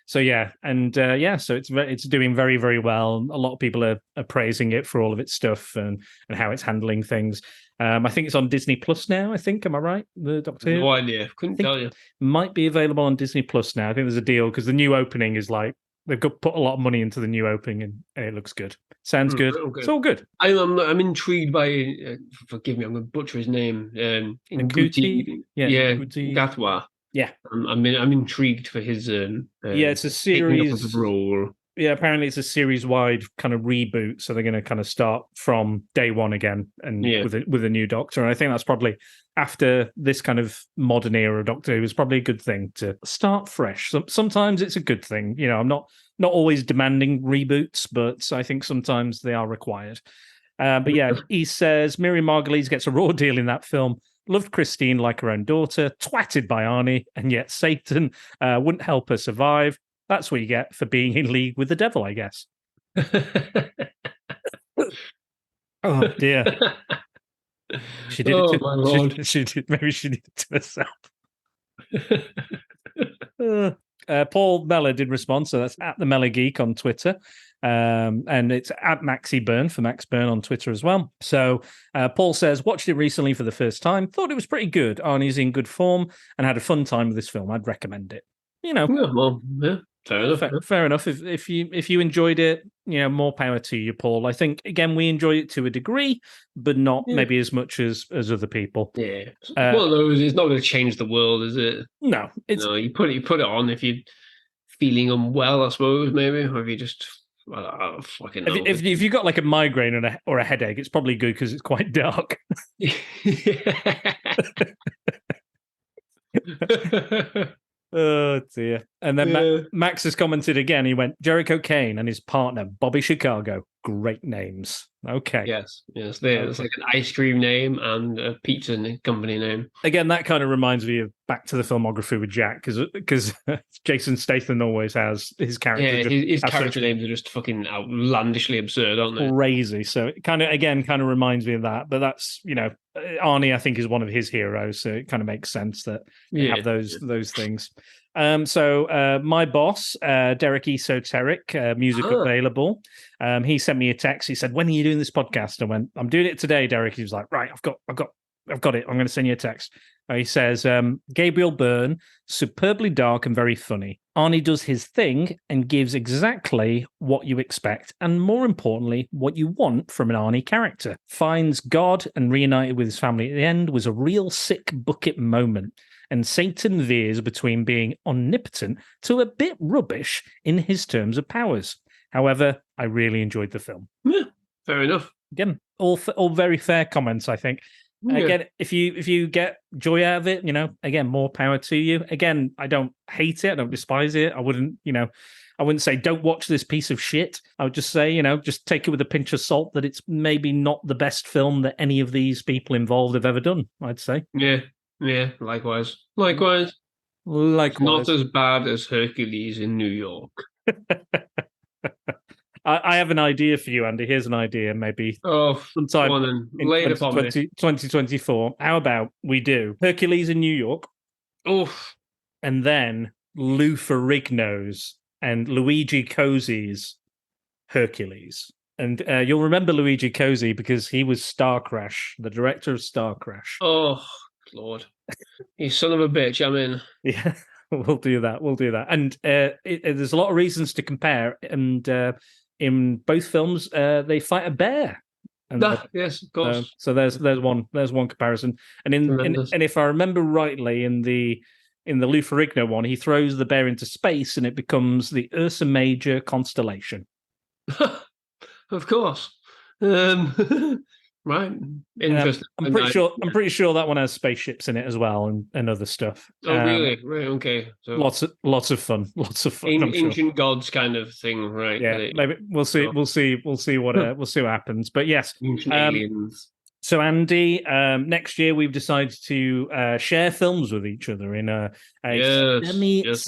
So yeah, and so it's doing very, very well. A lot of people are praising it for all of its stuff and how it's handling things. I think it's on Disney Plus now. I think, am I right? The Doctor Who? No idea. Couldn't tell you. Might be available on Disney Plus now. I think there's a deal because the new opening is like they've put a lot of money into the new opening and it looks good. Sounds good. Okay. It's all good. I'm intrigued by. Forgive me, I'm going to butcher his name. Nkuti? Nkuti. Gatwa. Yeah, I'm intrigued for his. it's a taking up of series. the role. Yeah, apparently it's a series-wide kind of reboot, so they're going to kind of start from day one again, and with a new Doctor. And I think that's probably after this kind of modern era of Doctor Who is probably a good thing to start fresh. Sometimes it's a good thing, I'm not always demanding reboots, but I think sometimes they are required. But yeah, he says Miriam Margolyes gets a raw deal in that film. Loved Christine like her own daughter, twatted by Arnie, and yet Satan wouldn't help her survive. That's what you get for being in league with the devil, I guess. Oh dear. She did it to my Lord. maybe she did it to herself. Paul Meller did respond, so that's at the Meller Geek on Twitter. And it's at Maxi Byrne for Max Byrne on Twitter as well. So Paul says, watched it recently for the first time, thought it was pretty good. Arnie's in good form and had a fun time with this film. I'd recommend it. Fair enough. Fair enough. If you enjoyed it, more power to you, Paul. I think again we enjoyed it to a degree, but not maybe as much as other people. Yeah, one of those. It's not going to change the world, is it? No, you put it on if you're feeling unwell, I suppose, maybe, or if you just. I don't fucking know. If you've got like a migraine or a headache, it's probably good because it's quite dark. Oh dear. And then Max has commented again. He went, Jericho Kane and his partner, Bobby Chicago. Great names. Okay. Yes. It's like an ice cream name and a pizza company name. Again, that kind of reminds me of back to the filmography with Jack, because Jason Statham always has his character. Yeah, his character names are just fucking outlandishly absurd, aren't they? Crazy. So it kind of reminds me of that. But that's, Arnie, I think, is one of his heroes. So it kind of makes sense that you have those things. So my boss, Derek Esoteric, music available. He sent me a text. He said, "When are you doing this podcast?" I went, "I'm doing it today, Derek." He was like, "Right, I've got it. I'm going to send you a text." He says, Gabriel Byrne, superbly dark and very funny. Arnie does his thing and gives exactly what you expect, and more importantly, what you want from an Arnie character. Finds God and reunited with his family at the end was a real sick bucket moment. And Satan veers between being omnipotent to a bit rubbish in his terms of powers. However, I really enjoyed the film. Yeah, fair enough. Again, all very fair comments, I think. Yeah. Again, if you get joy out of it, again, more power to you. Again, I don't hate it. I don't despise it. I wouldn't say don't watch this piece of shit. I would just say, just take it with a pinch of salt that it's maybe not the best film that any of these people involved have ever done, I'd say. Yeah, likewise. It's not as bad as Hercules in New York. I have an idea for you, Andy. Here's an idea, maybe sometime in 2024. How about we do Hercules in New York? And then Lou Ferrigno's and Luigi Cosi's Hercules. And you'll remember Luigi Cosi because he was Star Crash, the director of Star Crash. Oh, Lord. You son of a bitch, I'm in. Yeah, we'll do that. And there's a lot of reasons to compare. And in both films, they fight a bear. Yes, of course. So there's one comparison. And and if I remember rightly, in the Lou Ferrigno one, he throws the bear into space and it becomes the Ursa Major constellation. Of course. Right. Interesting. I'm pretty sure that one has spaceships in it as well and other stuff. Oh, really? Right. Okay. So lots of fun. Ancient gods kind of thing, right? Yeah. Maybe we'll see. We'll see what happens. But yes. Ancient aliens. So Andy, next year we've decided to share films with each other in a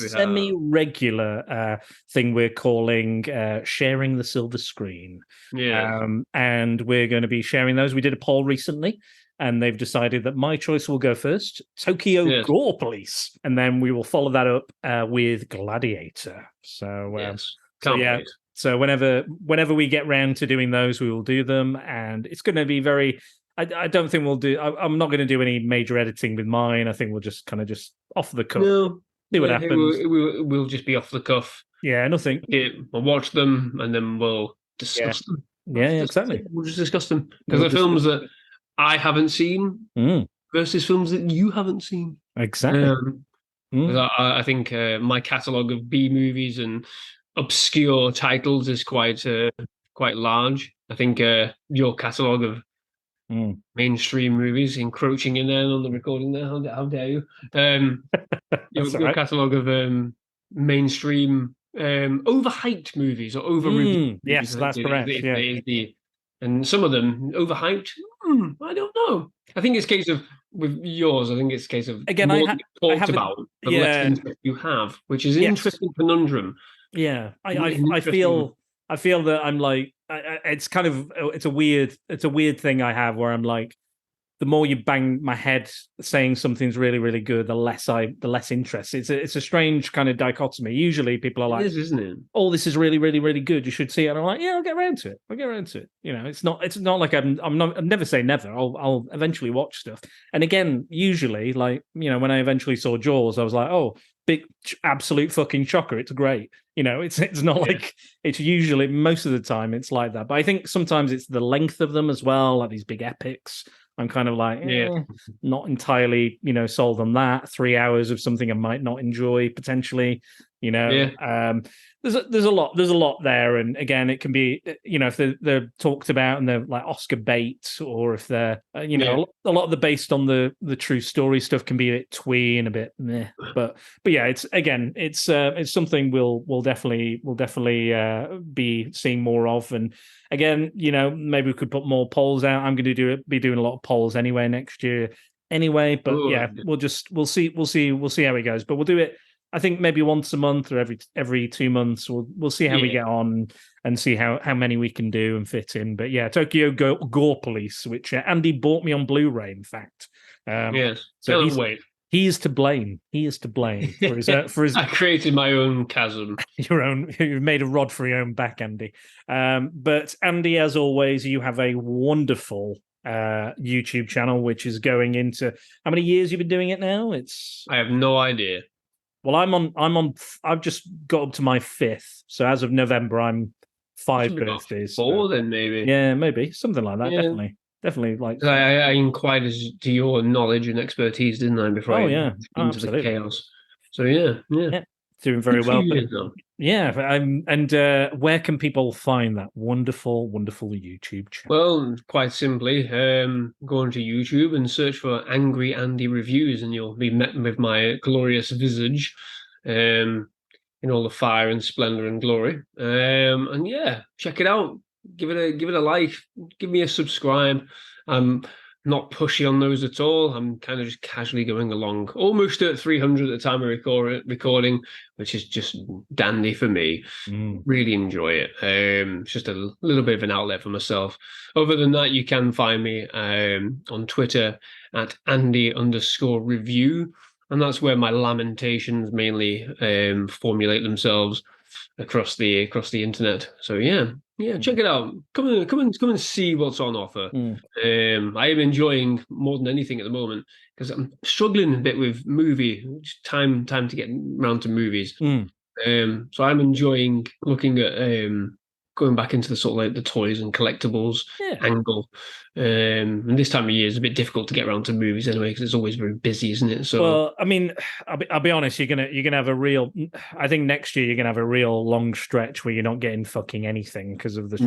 semi-regular thing we're calling Sharing the Silver Screen. Yeah. And we're going to be sharing those. We did a poll recently and they've decided that my choice will go first, Tokyo Yes. Gore Police, and then we will follow that up with Gladiator. So, Yes. so Can't yeah. wait. So whenever we get round to doing those, we will do them, and it's going to be very. I don't think we'll do. I'm not going to do any major editing with mine. I think we'll just kind of just off the cuff. No. See what Yeah, happens. We'll just be off the cuff. Yeah, nothing. We'll watch them and then we'll discuss them. Yeah, exactly. We'll just discuss them. Because We'll the films that I haven't seen Mm, versus films that you haven't seen. exactly. 'Cause I think my catalogue of B movies and obscure titles is quite large. I think your catalogue of Mm. mainstream movies encroaching in there on the recording there. How dare you? That's all Your right. catalogue of mainstream overhyped movies or overreviewed. Yes, that's correct. Yeah. And some of them overhyped. I don't know. I think it's a case of with yours. I think it's a case of Again, more I talked haven't- about, the yeah. less interest you have, which is an Yes. interesting conundrum. Yeah, I Interesting. feel that I'm like it's kind of it's a weird thing I have where I'm like the more you bang my head saying something's really really good, the less interest. It's a strange kind of dichotomy. Usually people are like, It is, isn't it? "Oh, this is really really really good. You should see it." And I'm like, "Yeah, I'll get around to it. You know, it's not like I'll never say never. I'll eventually watch stuff. And again, usually like you know when I eventually saw Jaws, I was like, oh. Big absolute fucking shocker. It's great. You know, it's not like it's usually most of the time it's like that. But I think sometimes it's the length of them as well, like these big epics. I'm kind of like, not entirely, you know, sold on that. 3 hours of something I might not enjoy potentially. You know, there's a lot there, and again, it can be, you know, if they're talked about and they're like Oscar bait, or if they're, you know, a lot of the based on the true story stuff can be a bit twee and a bit meh. But yeah, it's something we'll definitely be seeing more of, and again, you know, maybe we could put more polls out. I'm going to be doing a lot of polls anyway next year, anyway. But we'll see how it goes. But we'll do it. I think maybe once a month or every 2 months. We'll see how we get on and see how many we can do and fit in. But yeah, Tokyo Gore Police, which Andy bought me on Blu-ray. In fact, yes. So He is to blame. He is to blame for his. I created my own chasm. You've made a rod for your own back, Andy. But Andy, as always, you have a wonderful YouTube channel, which is going into how many years you've been doing it now? I have no idea. Well, I've just got up to my 5th. So as of November, I'm 5 birthdays. 4 then maybe. Yeah, maybe something like that. Yeah. Definitely like. I inquired as to your knowledge and expertise, didn't I? Before into absolutely. the chaos. So yeah. Doing very well. Yeah. And where can people find that wonderful YouTube channel? Well, quite simply, go onto YouTube and search for Angry Andy Reviews, and you'll be met with my glorious visage, in all the fire and splendor and glory. And yeah, check it out. Give it a like. Give me a subscribe. I'm not pushy on those at all. I'm kind of just casually going along, almost at 300 at the time of recording, which is just dandy for me. Really enjoy it. It's just a little bit of an outlet for myself. Other than that, you can find me on Twitter at Andy_review, and that's where my lamentations mainly formulate themselves across the internet. So yeah, check it out. Come and see what's on offer. I am enjoying more than anything at the moment because I'm struggling a bit with time to get around to movies. So I'm enjoying looking at going back into the sort of like the toys and collectibles angle. And this time of year is a bit difficult to get around to movies anyway because it's always very busy, isn't it? So, well, I mean, I'll be honest. You're gonna have a real. I think next year you're gonna have a real long stretch where you're not getting fucking anything because of the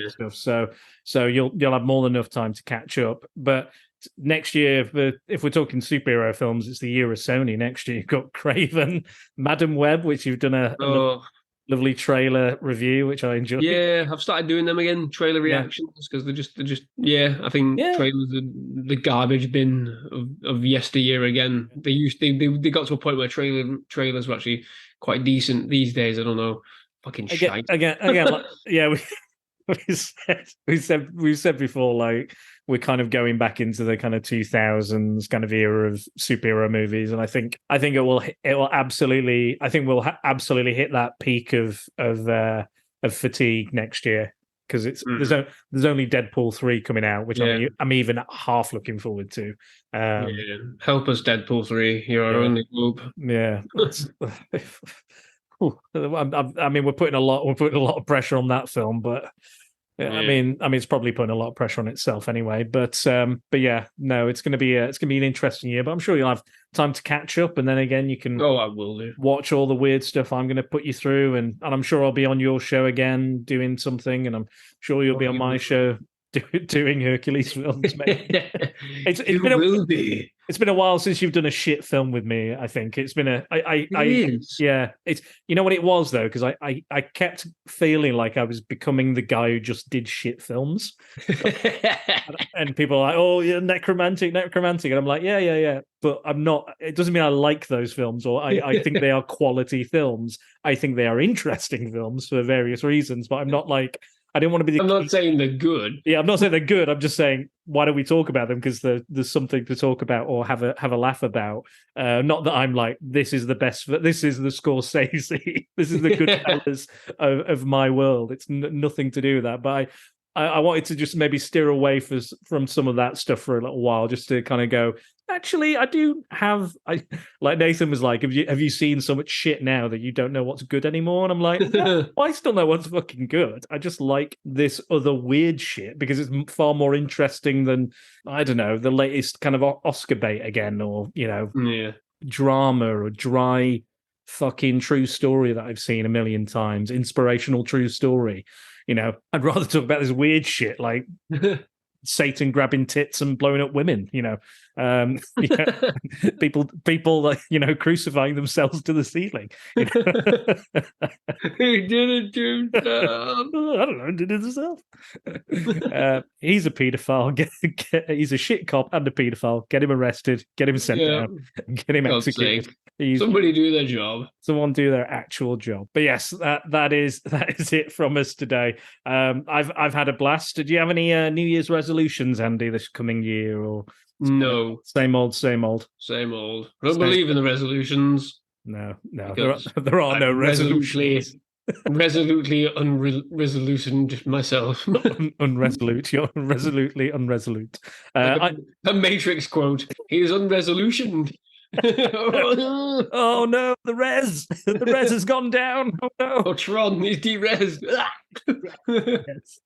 stuff. So you'll have more than enough time to catch up. But next year, if we're talking superhero films, it's the year of Sony. Next year you've got Craven, Madam Web, which you've done a lovely trailer review, which I enjoyed. Yeah, I've started doing them again, trailer reactions, because they're just I think trailers are the garbage bin of yesteryear again. They got to a point where trailers were actually quite decent. These days, I don't know, fucking shite. Again, we've said before, like we're kind of going back into the kind of 2000s kind of era of superhero movies, and I think we'll absolutely absolutely hit that peak of fatigue next year, because there's only Deadpool 3 coming out, which I'm even half looking forward to. Help us, Deadpool 3. You're our only hope. Yeah. I mean, we're putting a lot of pressure on that film, but I mean, it's probably putting a lot of pressure on itself anyway. But yeah, no, it's going to be an interesting year. But I'm sure you'll have time to catch up, and then again, you can I will do. Watch all the weird stuff I'm going to put you through, and I'm sure I'll be on your show again doing something, and I'm sure you'll be on my show doing Hercules films. It's been a while since you've done a shit film with me. I think it's been it's, you know what it was though, because I kept feeling like I was becoming the guy who just did shit films. And people are like, oh yeah, necromantic, and I'm like, yeah, but I'm not. It doesn't mean I like those films, or I think they are quality films. I think they are interesting films for various reasons, but I'm not like, I don't want to be. I'm not saying they're good. Yeah, I'm not saying they're good. I'm just saying, why don't we talk about them? Because there's something to talk about or have a laugh about. Not that I'm like, this is the best. This is the Scorsese. This is the Goodfellas of my world. It's nothing to do with that. But I wanted to just maybe steer away from some of that stuff for a little while, just to kind of go, actually, I do have. Like Nathan was like, have you seen so much shit now that you don't know what's good anymore? And I'm like, no, I still know what's fucking good. I just like this other weird shit because it's far more interesting than, I don't know, the latest kind of Oscar bait again, or drama or dry fucking true story that I've seen a million times, inspirational true story. I'd rather talk about this weird shit like Satan grabbing tits and blowing up women, people like, crucifying themselves to the ceiling. He did it to himself. I don't know, did it himself. He's a paedophile. He's a shit cop and a paedophile. Get him arrested. Get him sent down. Get him executed. Somebody do their job. Someone do their actual job. But yes, that is it from us today. I've had a blast. Did you have any New Year's resolutions, Andy, this coming year, or no? Same old. I don't believe in the resolutions. No. There are no resolutions. Resolutely unresolute myself. Unresolute. You're resolutely unresolute. A Matrix quote. He is unresolutioned. Oh no, the res has gone down. Oh no, oh, Tron is de-res. Yes.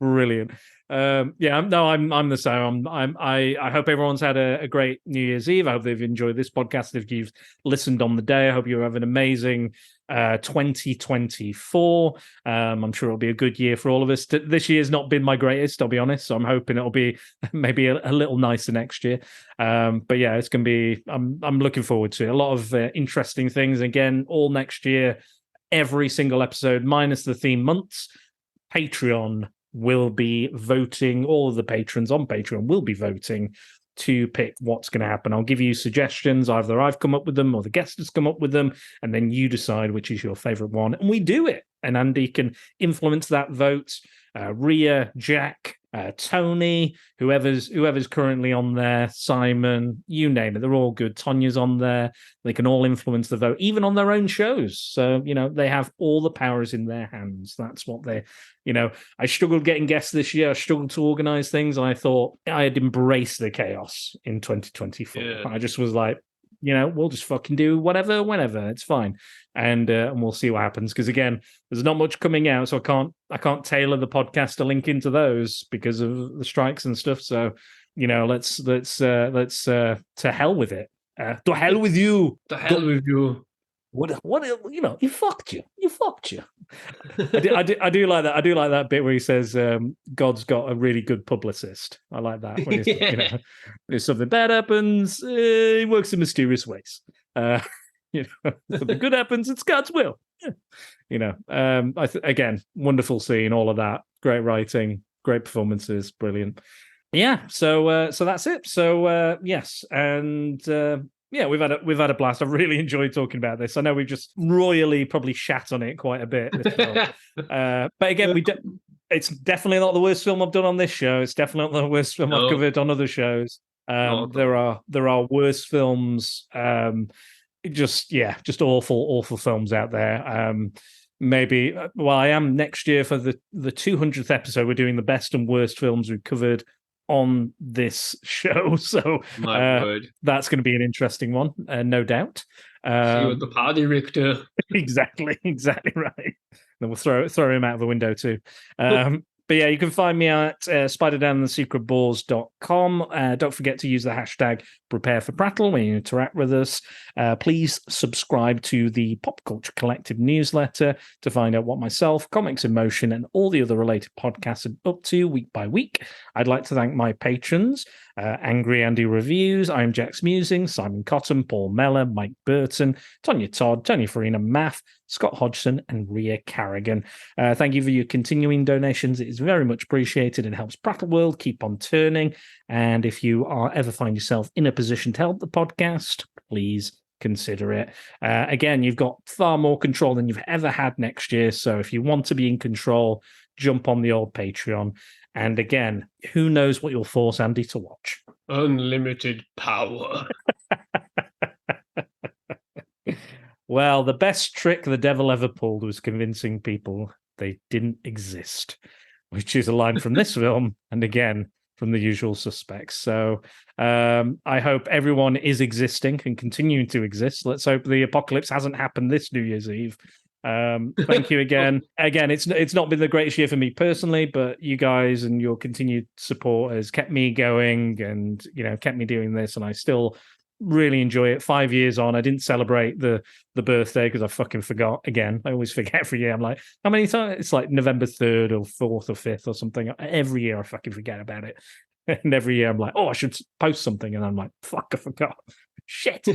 Brilliant. I'm the same. I hope everyone's had a great New Year's Eve. I hope they've enjoyed this podcast. If you've listened on the day, I hope you have an amazing 2024. I'm sure it'll be a good year for all of us. This year's not been my greatest, I'll be honest, so I'm hoping it'll be maybe a little nicer next year. But yeah, it's gonna be, I'm looking forward to it. A lot of interesting things again all next year, every single episode minus the theme months. Patreon will be voting, all of the patrons on Patreon will be voting to pick what's going to happen. I'll give you suggestions. Either I've come up with them or the guest has come up with them, and then you decide which is your favorite one, and we do it. And Andy can influence that vote. Rhea, Jack, Tony, whoever's currently on there, Simon, you name it, they're all good. Tanya's on there. They can all influence the vote, even on their own shows. So, they have all the powers in their hands. That's what they, I struggled getting guests this year. I struggled to organize things, and I thought I had embraced the chaos in 2024. Yeah. I just was like, we'll just fucking do whatever, whenever. It's fine. And we'll see what happens. Because again, there's not much coming out, so I can't tailor the podcast to link into those because of the strikes and stuff. So, let's to hell with it. To hell with you. To hell with you. What you fucked you. I do like that. I do like that bit where he says God's got a really good publicist. I like that. When he's, if something bad happens, he works in mysterious ways. Something good happens, it's God's will. Again, wonderful scene, all of that. Great writing, great performances, brilliant. Yeah, so that's it. So yes, and Yeah, we've had a blast. I've really enjoyed talking about this. I know we've just royally probably shat on it quite a bit. This film. But again, it's definitely not the worst film I've done on this show. It's definitely not the worst film I've covered on other shows. There are worse films. Just awful films out there. Maybe I am next year for the 200th episode. We're doing the best and worst films we've covered on this show, so that's going to be an interesting one, no doubt. See you at the party, Richter. exactly right. Then we'll throw him out of the window too. But yeah, you can find me at spiderdownthesecretballs.com. Don't forget to use the hashtag #PrepareForPrattle when you interact with us. Please subscribe to the Pop Culture Collective newsletter to find out what myself, Comics in Motion, and all the other related podcasts are up to week by week. I'd like to thank my patrons, Angry Andy Reviews, I'm Jack's Musings, Simon Cotton, Paul Meller, Mike Burton, Tonya Todd, Tony Farina Math, Scott Hodgson, and Rhea Carrigan. Thank you for your continuing donations. It is very much appreciated and helps Prattle World keep on turning. And if you ever find yourself in a position to help the podcast, please consider it. Again, you've got far more control than you've ever had next year. So if you want to be in control, jump on the old Patreon. And again, who knows what you'll force Andy to watch? Unlimited power. Well, the best trick the devil ever pulled was convincing people they didn't exist, which is a line from this film, and again, from The Usual Suspects. So I hope everyone is existing and continuing to exist. Let's hope the apocalypse hasn't happened this New Year's Eve. Thank you again. Again, it's not been the greatest year for me personally, but you guys and your continued support has kept me going and, kept me doing this, and I still really enjoy it. 5 years on, I didn't celebrate the birthday because I fucking forgot again. I always forget every year. I'm like, how many times? It's like November 3rd or 4th or 5th or something. Every year I fucking forget about it. And every year I'm like, oh, I should post something. And I'm like, fuck, I forgot. Shit.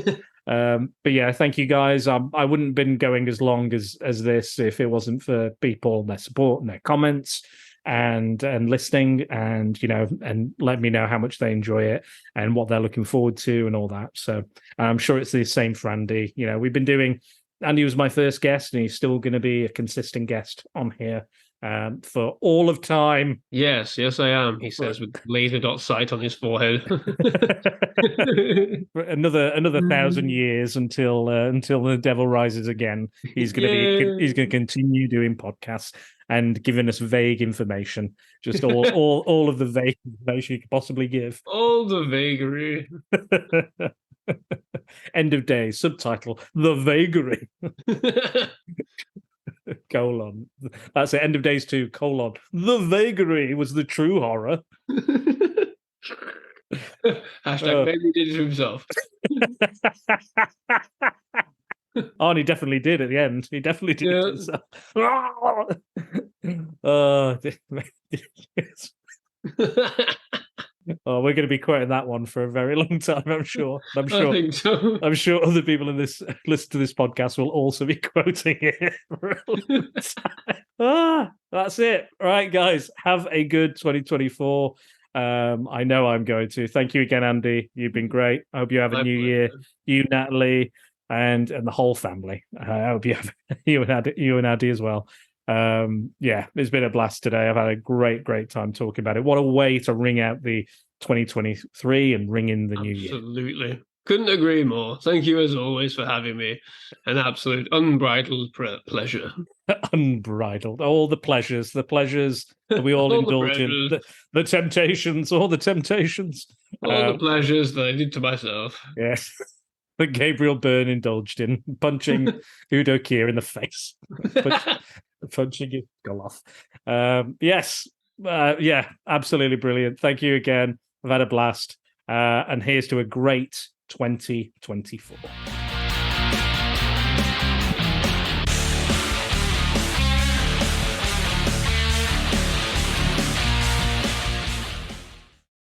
But yeah, thank you guys. I wouldn't have been going as long as this if it wasn't for people and their support and their comments and listening and and let me know how much they enjoy it and what they're looking forward to and all that. So I'm sure it's the same for Andy. We've been doing, Andy was my first guest and he's still going to be a consistent guest on here for all of time. Yes, I am, he says with laser dot sight on his forehead. For another 1,000 years until the devil rises again. He's going to continue doing podcasts and giving us vague information, just all of the vague information you could possibly give. All the vagary. End of day, subtitle, The Vagary. Colon. That's it, End of Days 2, colon. The Vagary was the true horror. Hashtag maybe he did it to himself. Arnie definitely did at the end. He definitely did it to himself. Oh, we're going to be quoting that one for a very long time, I'm sure. I think so. I'm sure other people in this listen to this podcast will also be quoting it for a long time. That's it. All right, guys. Have a good 2024. I know I'm going to. Thank you again, Andy. You've been great. I hope you have a new year. You, Natalie, and the whole family. I hope you have you and Andy as well. It's been a blast today. I've had a great time talking about it. What a way to ring out the 2023 and ring in the new year. Absolutely. Couldn't agree more. Thank you as always for having me. An absolute unbridled pleasure. Unbridled. All the pleasures that we all indulge in. The temptations, all the temptations. All the pleasures that I did to myself. Yes. That Gabriel Byrne indulged in, punching Udo Kier in the face. Punching his skull off. Absolutely brilliant. Thank you again. I've had a blast. And here's to a great 2024.